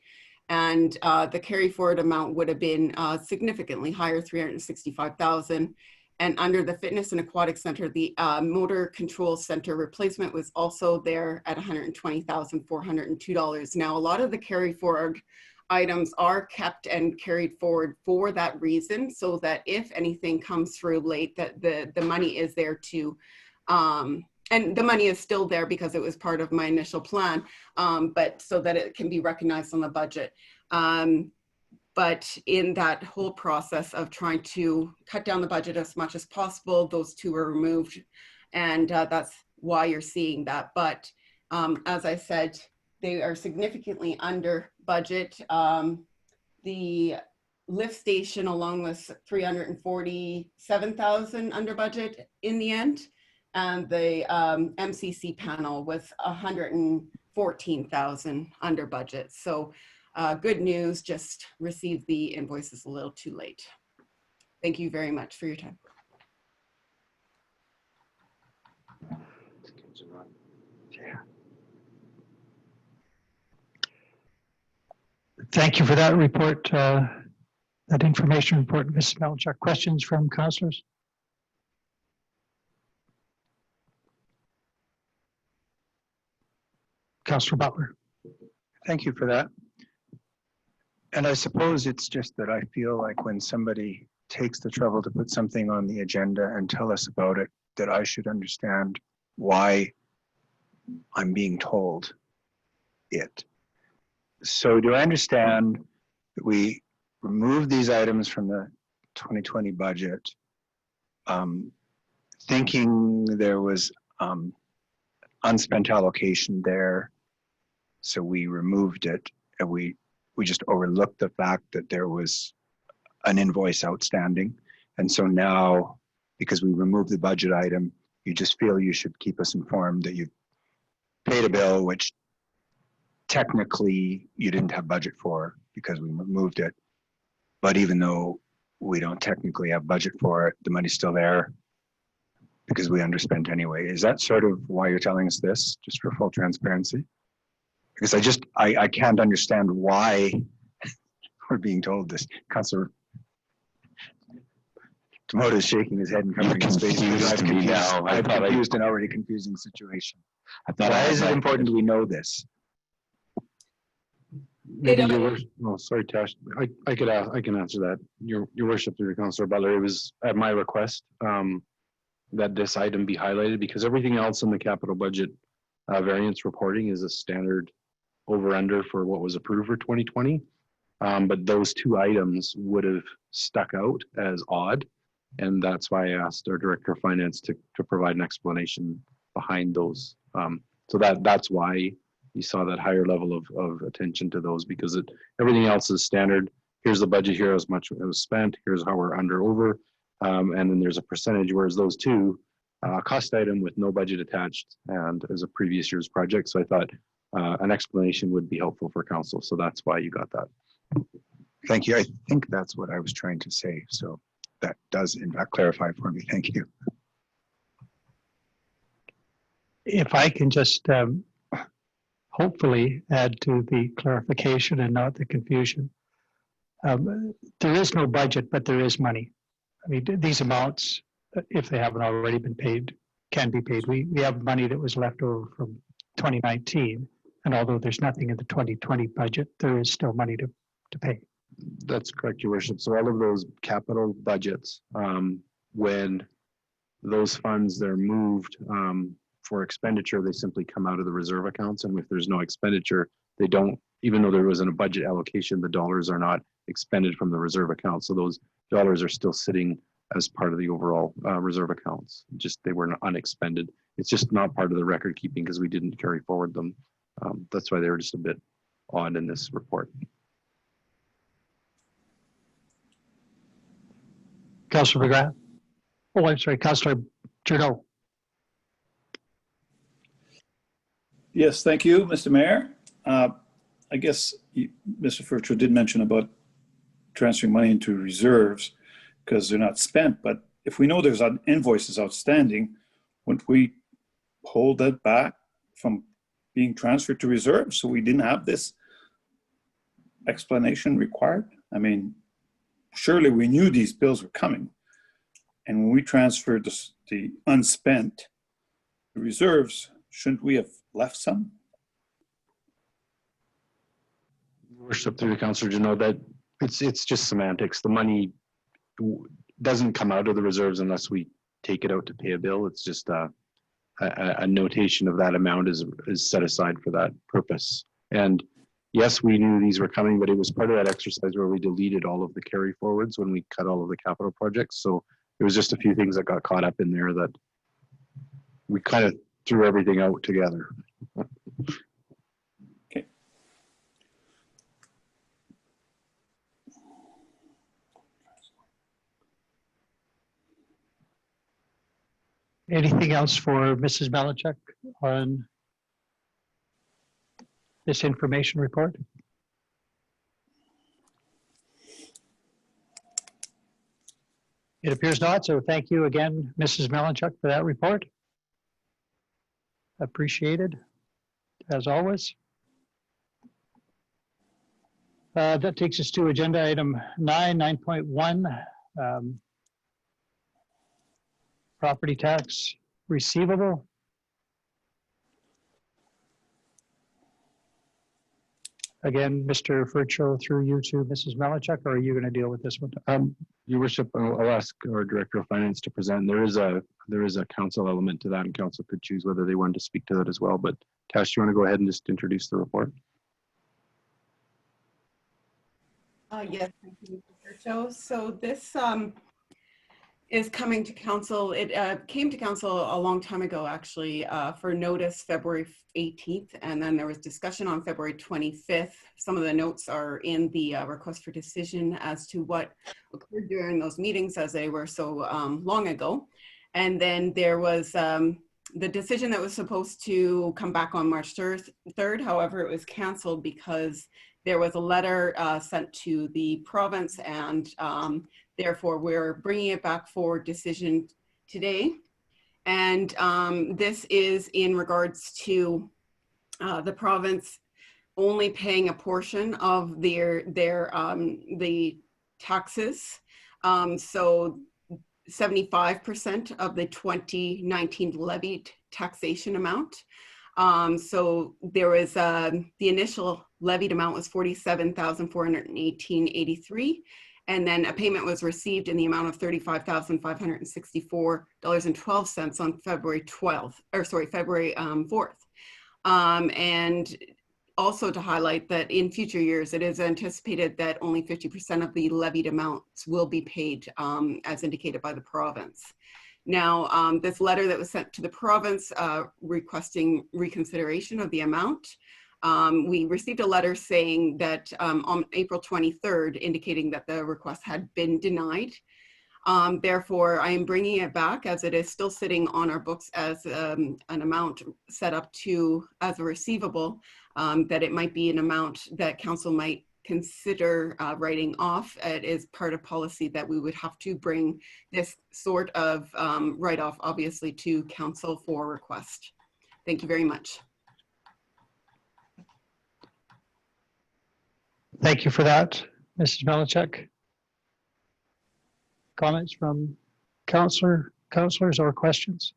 And the carry forward amount would have been significantly higher, $365,000. And under the Fitness and Aquatic Center, the Motor Control Center replacement was also there at $120,402. Now, a lot of the carry forward items are kept and carried forward for that reason, so that if anything comes through late, that the money is there to, and the money is still there because it was part of my initial plan, but so that it can be recognized on the budget. But in that whole process of trying to cut down the budget as much as possible, those 2 were removed. And that's why you're seeing that. But as I said, they are significantly under budget. The lift station alone was $347,000 under budget in the end. And the MCC panel was $114,000 under budget. So good news, just received the invoices a little too late. Thank you very much for your time. Thank you for that report, that information report, Ms. Melchuk. Questions from councilors? Councilor Butler. Thank you for that. And I suppose it's just that I feel like when somebody takes the trouble to put something on the agenda and tell us about it, that I should understand why I'm being told it. So do I understand that we remove these items from the 2020 budget, thinking there was unspent allocation there, so we removed it, and we just overlooked the fact that there was an invoice outstanding. And so now, because we removed the budget item, you just feel you should keep us informed that you've paid a bill, which technically you didn't have budget for because we removed it. But even though we don't technically have budget for it, the money's still there because we underspent anyway. Is that sort of why you're telling us this, just for full transparency? Because I can't understand why we're being told this. Councillor Tomoda is shaking his head and covering his face. I've confused an already confusing situation. Why is it important we know this? Maybe your worship, no, sorry, Tash, I can answer that. Your worship through Councillor Butler, it was at my request that this item be highlighted because everything else in the capital budget variance reporting is a standard over-under for what was approved for 2020. But those two items would have stuck out as odd. And that's why I asked our Director of Finance to provide an explanation behind those. So that's why you saw that higher level of attention to those, because everything else is standard. Here's the budget, here as much it was spent, here's how we're under over. And then there's a percentage, whereas those two, cost item with no budget attached and as a previous year's project. So I thought an explanation would be helpful for council. So that's why you got that. Thank you. I think that's what I was trying to say. So that does in fact clarify for me. Thank you. If I can just hopefully add to the clarification and not the confusion. There is no budget, but there is money. I mean, these amounts, if they haven't already been paid, can be paid. We have money that was left over from 2019. And although there's nothing in the 2020 budget, there is still money to pay. That's correct, Your Worship. So all of those capital budgets, when those funds they're moved for expenditure, they simply come out of the reserve accounts. And if there's no expenditure, they don't, even though there wasn't a budget allocation, the dollars are not expended from the reserve account. So those dollars are still sitting as part of the overall reserve accounts. Just they were unexpended. It's just not part of the record keeping because we didn't carry forward them. That's why they were just a bit odd in this report. Councillor McGrath. Oh, I'm sorry, Councillor Trudeau. Yes, thank you, Mr. Mayor. I guess Mr. Furcho did mention about transferring money into reserves because they're not spent, but if we know there's invoices outstanding, wouldn't we hold that back from being transferred to reserves so we didn't have this explanation required? I mean, surely we knew these bills were coming. And when we transferred the unspent reserves, shouldn't we have left some? Worship through the councillor to know that it's just semantics. The money doesn't come out of the reserves unless we take it out to pay a bill. It's just a notation of that amount is set aside for that purpose. And yes, we knew these were coming, but it was part of that exercise where we deleted all of the carry forwards when we cut all of the capital projects. So it was just a few things that got caught up in there that we kind of threw everything out together. Okay. Anything else for Mrs. Malachuk on this information report? It appears not, so thank you again, Mrs. Malachuk, for that report. Appreciated, as always. That takes us to agenda item 9.1, property tax receivable. Again, Mr. Furcho, through you to Mrs. Malachuk, or are you going to deal with this one? Your worship, I'll ask our Director of Finance to present. There is a council element to that, and council could choose whether they wanted to speak to that as well. But Tash, you want to go ahead and just introduce the report? Yes, thank you, Mr. Furcho. So this is coming to council. It came to council a long time ago, actually, for notice February 18th, and then there was discussion on February 25th. Some of the notes are in the request for decision as to what occurred during those meetings, as they were so long ago. And then there was the decision that was supposed to come back on March 3rd. However, it was canceled because there was a letter sent to the province, and therefore we're bringing it back for decision today. And this is in regards to the province only paying a portion of the taxes. So 75% of the 2019 levied taxation amount. So there was the initial levied amount was $47,418.83. And then a payment was received in the amount of $35,564.12 on February 4th. And also to highlight that in future years, it is anticipated that only 50% of the levied amounts will be paid as indicated by the province. Now, this letter that was sent to the province requesting reconsideration of the amount, we received a letter saying that on April 23rd, indicating that the request had been denied. Therefore, I am bringing it back as it is still sitting on our books as an amount set up to as a receivable, that it might be an amount that council might consider writing off. It is part of policy that we would have to bring this sort of write-off, obviously, to council for request. Thank you very much. Thank you for that, Mrs. Melichek. Comments from councillors or questions?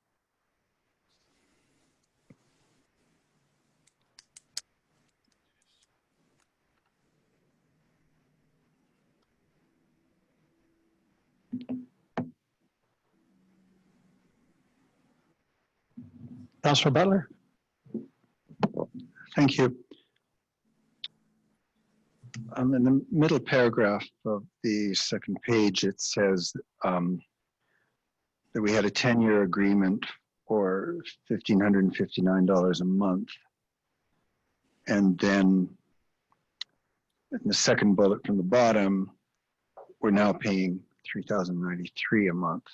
Councillor Butler. Thank you. In the middle paragraph of the second page, it says that we had a 10-year agreement for $1,559 a month. And then in the second bullet from the bottom, we're now paying $3,093 a month.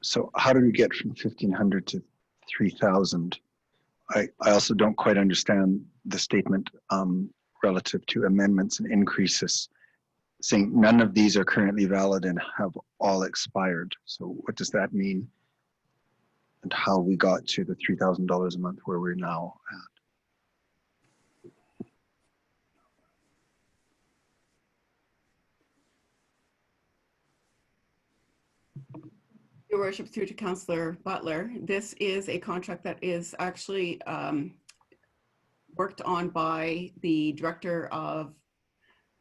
So how do we get from 1,500 to 3,000? I also don't quite understand the statement relative to amendments and increases, saying none of these are currently valid and have all expired. So what does that mean? And how we got to the $3,000 a month where we're now at? Your Worship, through to Councillor Butler, this is a contract that is actually worked on by the Director of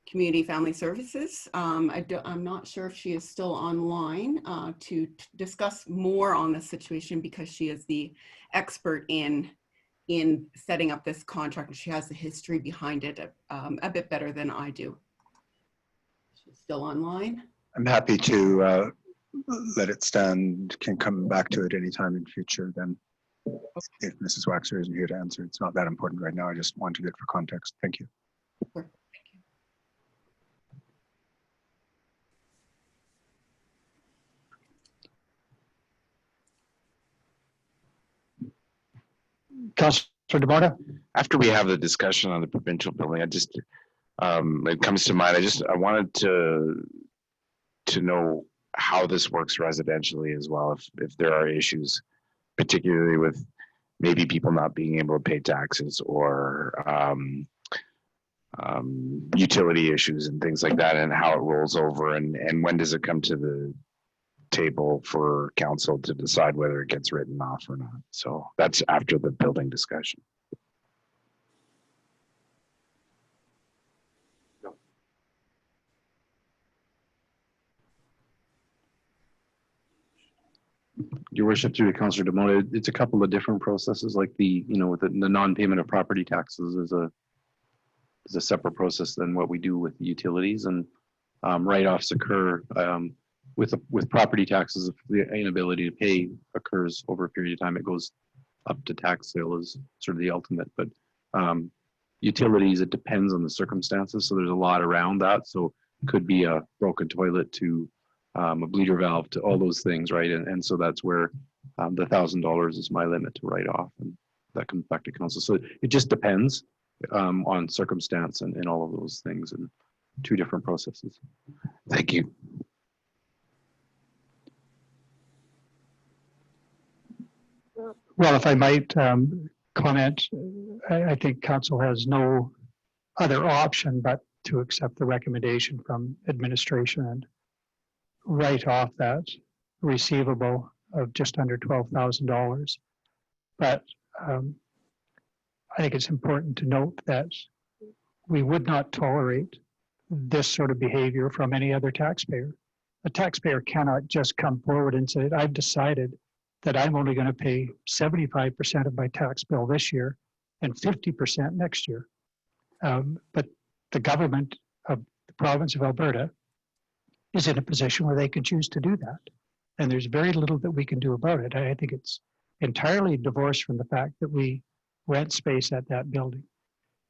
Community Family Services. I'm not sure if she is still online to discuss more on this situation, because she is the expert in setting up this contract, and she has the history behind it a bit better than I do. She's still online. I'm happy to let it stand, can come back to it anytime in future then. If Mrs. Waxer isn't here to answer, it's not that important right now. I just wanted it for context. Thank you. Sure. Councillor DeMota. After we have the discussion on the provincial building, I just, it comes to mind, I wanted to know how this works residentially as well, if there are issues, particularly with maybe people not being able to pay taxes or utility issues and things like that, and how it rolls over, and when does it come to the table for council to decide whether it gets written off or not. So that's after the building discussion. Your Worship, through to Councillor DeMota, it's a couple of different processes, like the non-payment of property taxes is a separate process than what we do with the utilities, and write-offs occur with property taxes. If the inability to pay occurs over a period of time, it goes up to tax sale is sort of the ultimate. But utilities, it depends on the circumstances, so there's a lot around that. So it could be a broken toilet to a bleeder valve to all those things, right? And so that's where the $1,000 is my limit to write off, and that comes back to council. So it just depends on circumstance and all of those things, and two different processes. Thank you. Well, if I might comment, I think council has no other option but to accept the recommendation from administration and write off that receivable of just under $12,000. But I think it's important to note that we would not tolerate this sort of behavior from any other taxpayer. A taxpayer cannot just come forward and say, I've decided that I'm only going to pay 75% of my tax bill this year and 50% next year. But the government of the province of Alberta is in a position where they can choose to do that. And there's very little that we can do about it. I think it's entirely divorced from the fact that we rent space at that building.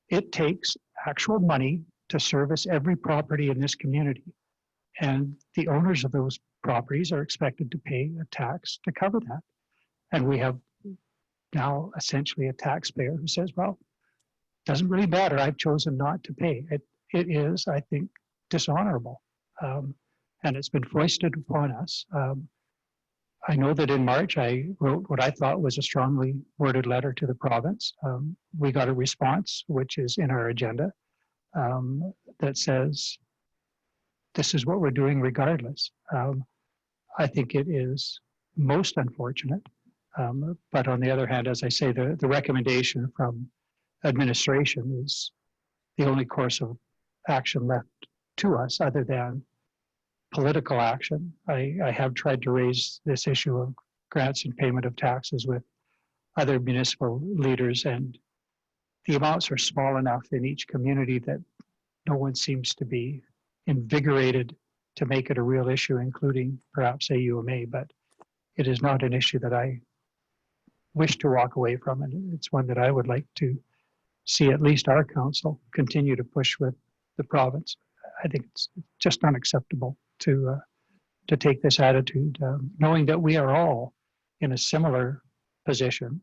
It takes actual money to service every property in this community. And the owners of those properties are expected to pay a tax to cover that. And we have now essentially a taxpayer who says, well, doesn't really matter, I've chosen not to pay. It is, I think, dishonorable. And it's been foisted upon us. I know that in March, I wrote what I thought was a strongly worded letter to the province. We got a response, which is in our agenda, that says, this is what we're doing regardless. I think it is most unfortunate. But on the other hand, as I say, the recommendation from administration is the only course of action left to us other than political action. I have tried to raise this issue of grants and payment of taxes with other municipal leaders, and the amounts are small enough in each community that no one seems to be invigorated to make it a real issue, including perhaps AUMA, but it is not an issue that I wish to walk away from, and it's one that I would like to see at least our council continue to push with the province. I think it's just unacceptable to take this attitude, knowing that we are all in a similar position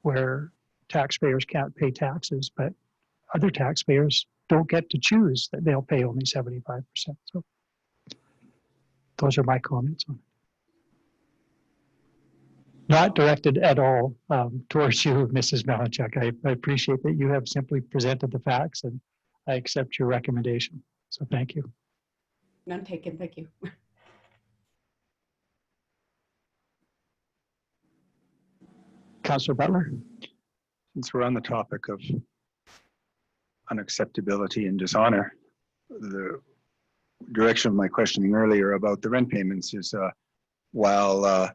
where taxpayers can't pay taxes, but other taxpayers don't get to choose that they'll pay only 75%. So those are my comments on it. Not directed at all towards you, Mrs. Malinchuk. I appreciate that you have simply presented the facts, and I accept your recommendation. So thank you. None taken, thank you. Councillor Butler. Since we're on the topic of unacceptability and dishonor, the direction of my questioning earlier about the rent payments is while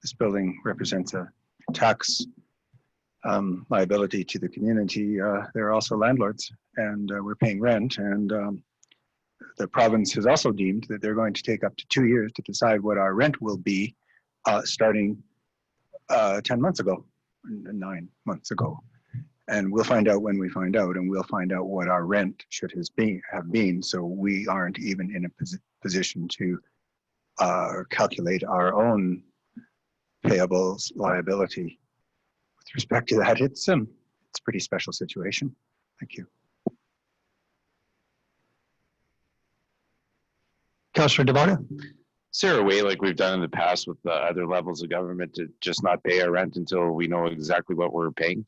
this building represents a tax liability to the community, there are also landlords, and we're paying rent, and the province has also deemed that they're going to take up to 2 years to decide what our rent will be starting 10 months ago, 9 months ago. And we'll find out when we find out, and we'll find out what our rent should have been, so we aren't even in a position to calculate our own payables liability. With respect to that, it's a pretty special situation. Thank you. Councillor Demotta. Is there a way, like we've done in the past with the other levels of government, to just not pay our rent until we know exactly what we're paying?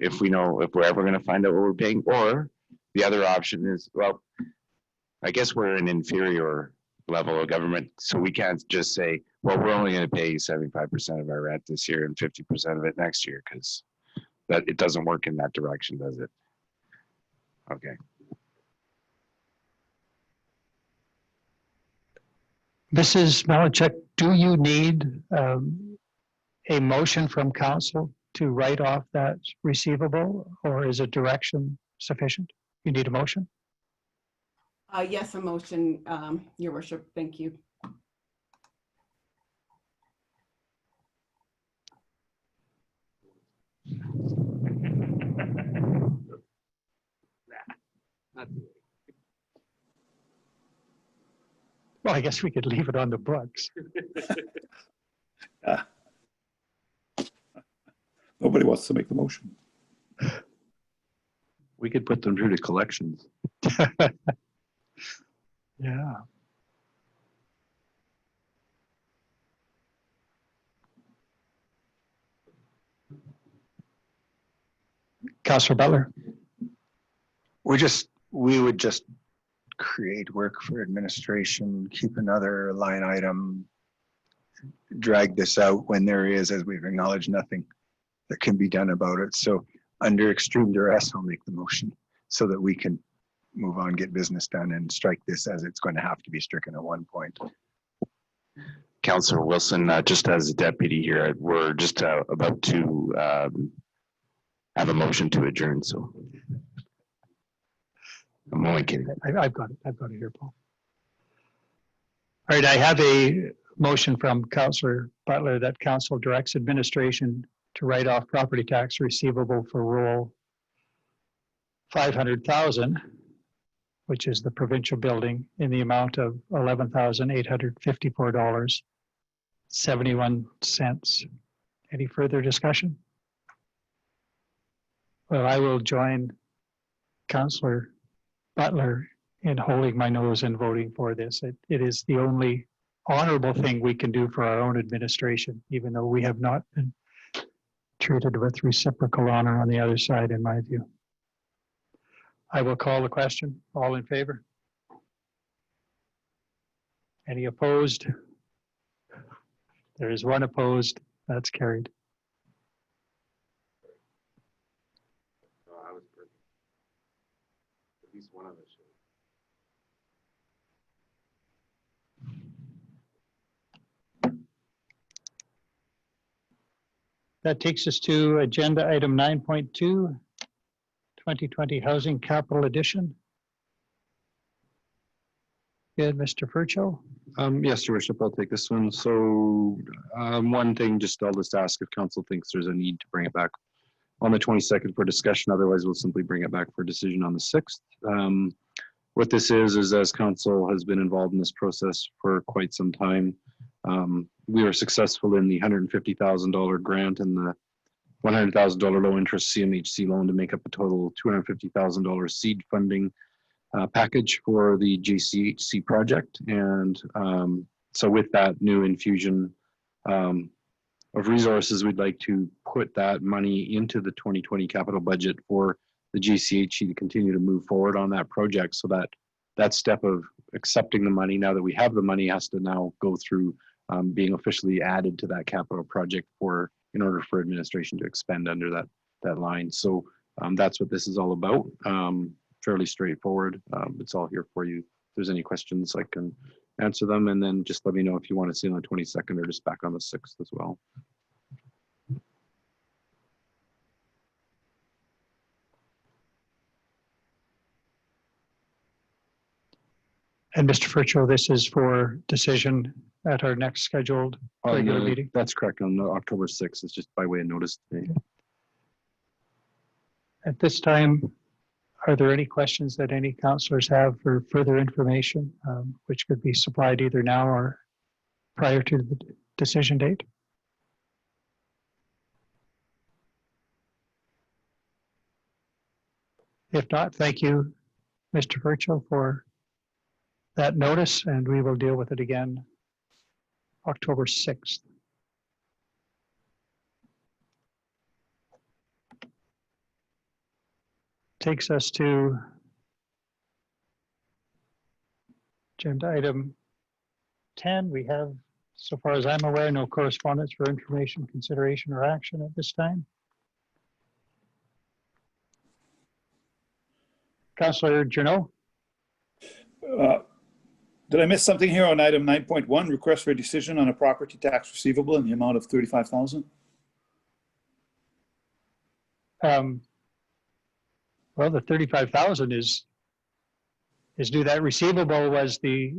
If we know if we're ever going to find out what we're paying, or the other option is, well, I guess we're an inferior level of government, so we can't just say, well, we're only going to pay 75% of our rent this year and 50% of it next year, because that it doesn't work in that direction, does it? Okay. Mrs. Malinchuk, do you need a motion from council to write off that receivable, or is a direction sufficient? You need a motion? Yes, a motion, Your Worship. Thank you. Well, I guess we could leave it on the books. Nobody wants to make the motion. We could put them through to collections. Yeah. Councillor Butler. We would just create work for administration, keep another line item, drag this out when there is, as we've acknowledged, nothing that can be done about it. So under extreme duress, I'll make the motion so that we can move on, get business done, and strike this as it's going to have to be stricken at one point. Councillor Wilson, just as a deputy here, we're just about to have a motion to adjourn, so. I'm only kidding. I've got it. I've got it here, Paul. All right, I have a motion from Councillor Butler that council directs administration to write off property tax receivable for rural 500,000, which is the provincial building, in the amount of $11,854.71. Any further discussion? Well, I will join Councillor Butler in holding my nose and voting for this. It is the only honorable thing we can do for our own administration, even though we have not been treated with reciprocal honor on the other side, in my view. I will call the question. All in favor? Any opposed? There is one opposed. That's carried. At least one of us. That takes us to agenda item 9.2, 2020 Housing Capital Edition. Good, Mr. Furcho. Yes, Your Worship, I'll take this one. So one thing, I'll just ask if council thinks there's a need to bring it back on the 22nd for discussion. Otherwise, we'll simply bring it back for decision on the 6th. What this is as council has been involved in this process for quite some time. We were successful in the $150,000 grant and the $100,000 low interest CMHC loan to make up a total $250,000 seed funding package for the JCHC project. And so with that new infusion of resources, we'd like to put that money into the 2020 capital budget for the JCHC to continue to move forward on that project. So that step of accepting the money, now that we have the money, has to now go through being officially added to that capital project in order for administration to expend under that line. So that's what this is all about. Fairly straightforward. It's all here for you. If there's any questions, I can answer them, and then just let me know if you want to see on the 22nd or just back on the 6th as well. And Mr. Furcho, this is for decision at our next scheduled regular meeting? That's correct, on October 6th. It's just by way of notice today. At this time, are there any questions that any councillors have for further information, which could be supplied either now or prior to the decision date? If not, thank you, Mr. Furcho, for that notice, and we will deal with it again October 6th. Takes us to agenda item 10. We have, so far as I'm aware, no correspondence for information, consideration, or action at this time. Councillor Journeau? Did I miss something here on item 9.1, request for a decision on a property tax receivable in the amount of $35,000? Well, the 35,000 is due. That receivable was the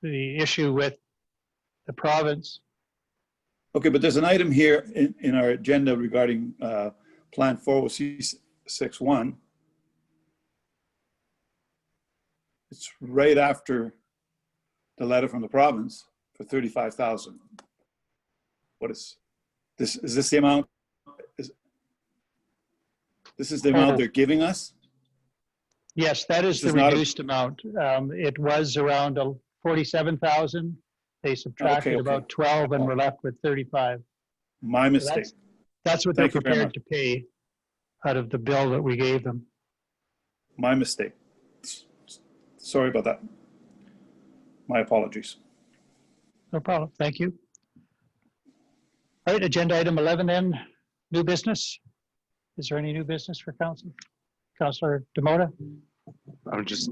issue with the province. Okay, but there's an item here in our agenda regarding Plan 40661. It's right after the letter from the province for 35,000. What is this? Is this the amount? This is the amount they're giving us? Yes, that is the reduced amount. It was around 47,000. They subtracted about 12 and we're left with 35. My mistake. So that's what they're prepared to pay out of the bill that we gave them. My mistake. Sorry about that. My apologies. No problem. Thank you. All right, agenda item 11 then. New business? Is there any new business for council? Councillor Demota? I'm just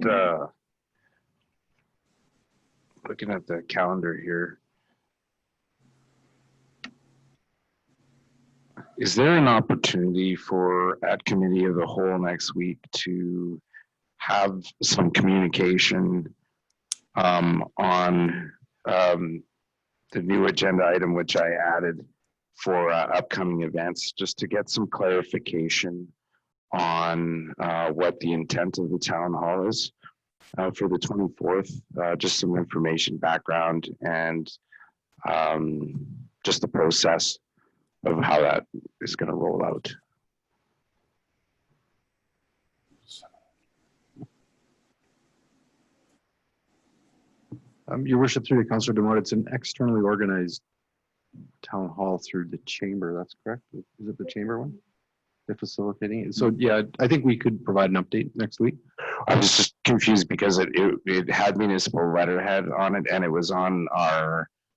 looking at the calendar here. Is there an opportunity for at committee of the whole next week to have some communication on the new agenda item, which I added for upcoming events, just to get some clarification on what the intent of the town hall is for the 24th, just some information, background, and just the process of how that is going to roll out. Your worship, through the Councillor Demota, it's an externally organized town hall through the chamber. That's correct. Is it the chamber one? They're facilitating it. So yeah, I think we could provide an update next week. I was just confused because it had municipal letterhead on it, and it was on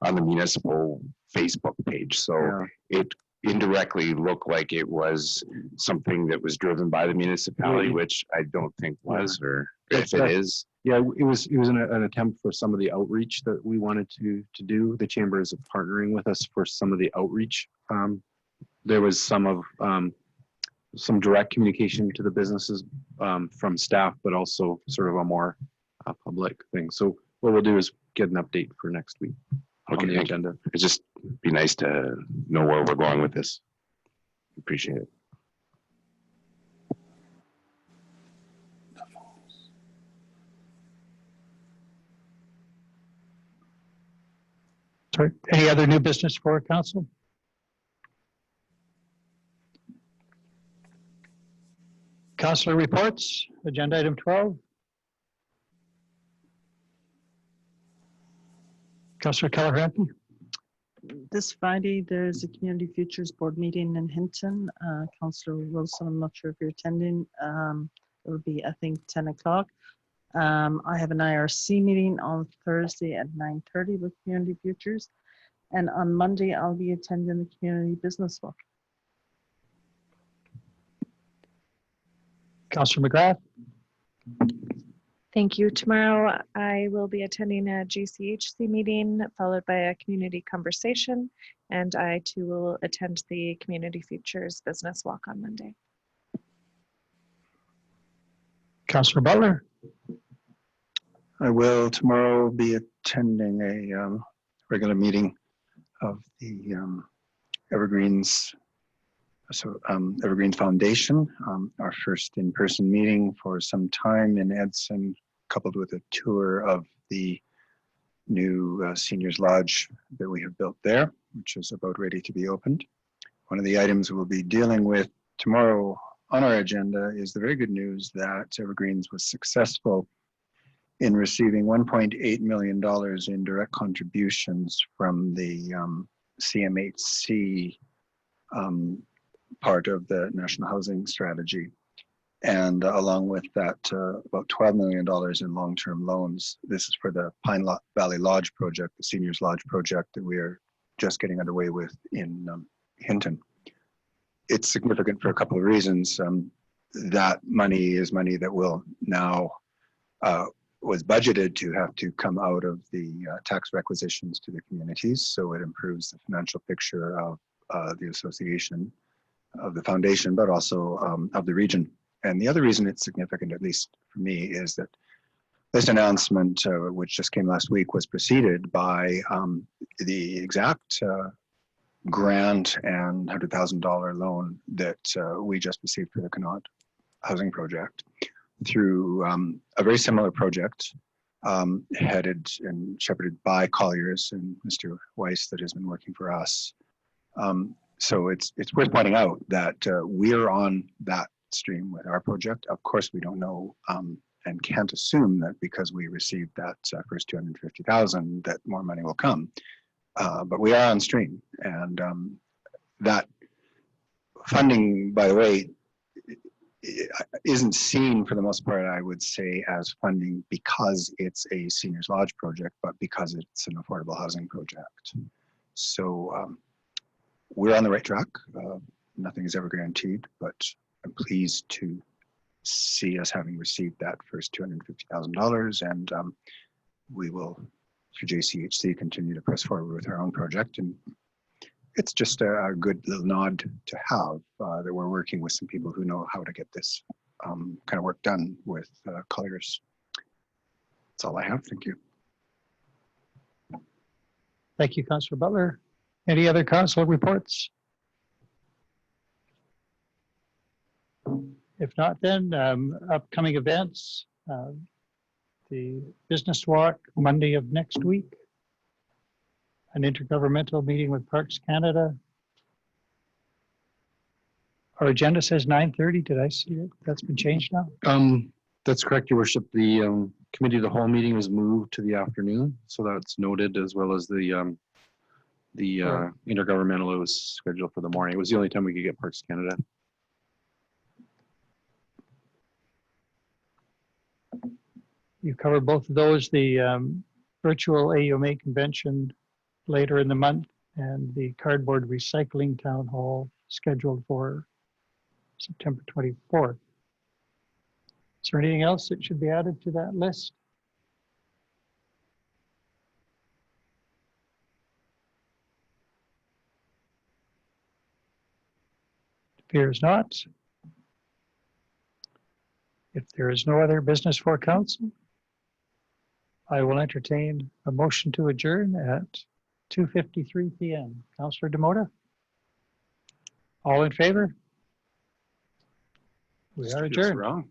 the municipal Facebook page. So it indirectly looked like it was something that was driven by the municipality, which I don't think was, or if it is. Yeah, it was an attempt for some of the outreach that we wanted to do. The chamber is partnering with us for some of the outreach. There was some direct communication to the businesses from staff, but also sort of a more public thing. So what we'll do is get an update for next week on the agenda. It'd just be nice to know where we're going with this. Appreciate it. Sorry, any other new business for council? Councillor reports, agenda item 12. Councillor Keller-Hrampton. This Friday, there's a Community Futures Board meeting in Hinton. Councillor Wilson, I'm not sure if you're attending. It will be, I think, 10 o'clock. I have an IRC meeting on Thursday at 9:30 with Community Futures. And on Monday, I'll be attending the Community Business Walk. Councillor McGrath. Thank you. Tomorrow, I will be attending a GCHC meeting followed by a community conversation, and I too will attend the Community Futures Business Walk on Monday. Councillor Butler. I will tomorrow be attending a regular meeting of the Evergreens Foundation, our first in-person meeting for some time in Edson, coupled with a tour of the new Seniors Lodge that we have built there, which is about ready to be opened. One of the items we'll be dealing with tomorrow on our agenda is the very good news that Evergreens was successful in receiving $1.8 million in direct contributions from the CMHC part of the National Housing Strategy. And along with that, about $12 million in long-term loans. This is for the Pine Valley Lodge project, the Seniors Lodge project that we are just getting underway with in Hinton. It's significant for a couple of reasons. That money is money that will now, was budgeted to have to come out of the tax requisitions to the communities. So it improves the financial picture of the association, of the foundation, but also of the region. And the other reason it's significant, at least for me, is that this announcement, which just came last week, was preceded by the exact grant and $100,000 loan that we just received for the Connaught Housing Project through a very similar project headed and shepherded by Colliers and Mr. Weiss that has been working for us. So it's worth pointing out that we're on that stream with our project. Of course, we don't know and can't assume that because we received that first 250,000 that more money will come. But we are on stream, and that funding, by the way, isn't seen for the most part, I would say, as funding because it's a Seniors Lodge project, but because it's an affordable housing project. So we're on the right track. nothing is ever guaranteed, but I'm pleased to see us having received that first $250,000, and we will, through JCHC, continue to press forward with our own project. And it's just a good little nod to have that we're working with some people who know how to get this kind of work done with Colliers. That's all I have. Thank you. Thank you, Councillor Butler. Any other council reports? If not, then upcoming events, the Business Walk Monday of next week, an intergovernmental meeting with Parks Canada. Our agenda says 9:30. Did I see it? That's been changed now? That's correct, Your Worship. The committee of the whole meeting was moved to the afternoon, so that's noted, as well as the intergovernmental was scheduled for the morning. It was the only time we could get Parks Canada. You covered both of those, the virtual AUMA convention later in the month and the cardboard recycling town hall scheduled for September 24th. Is there anything else that should be added to that list? Appears not. If there is no other business for council, I will entertain a motion to adjourn at 2:53 p.m. Councillor Demota? All in favor? We are Feels adjourned. wrong.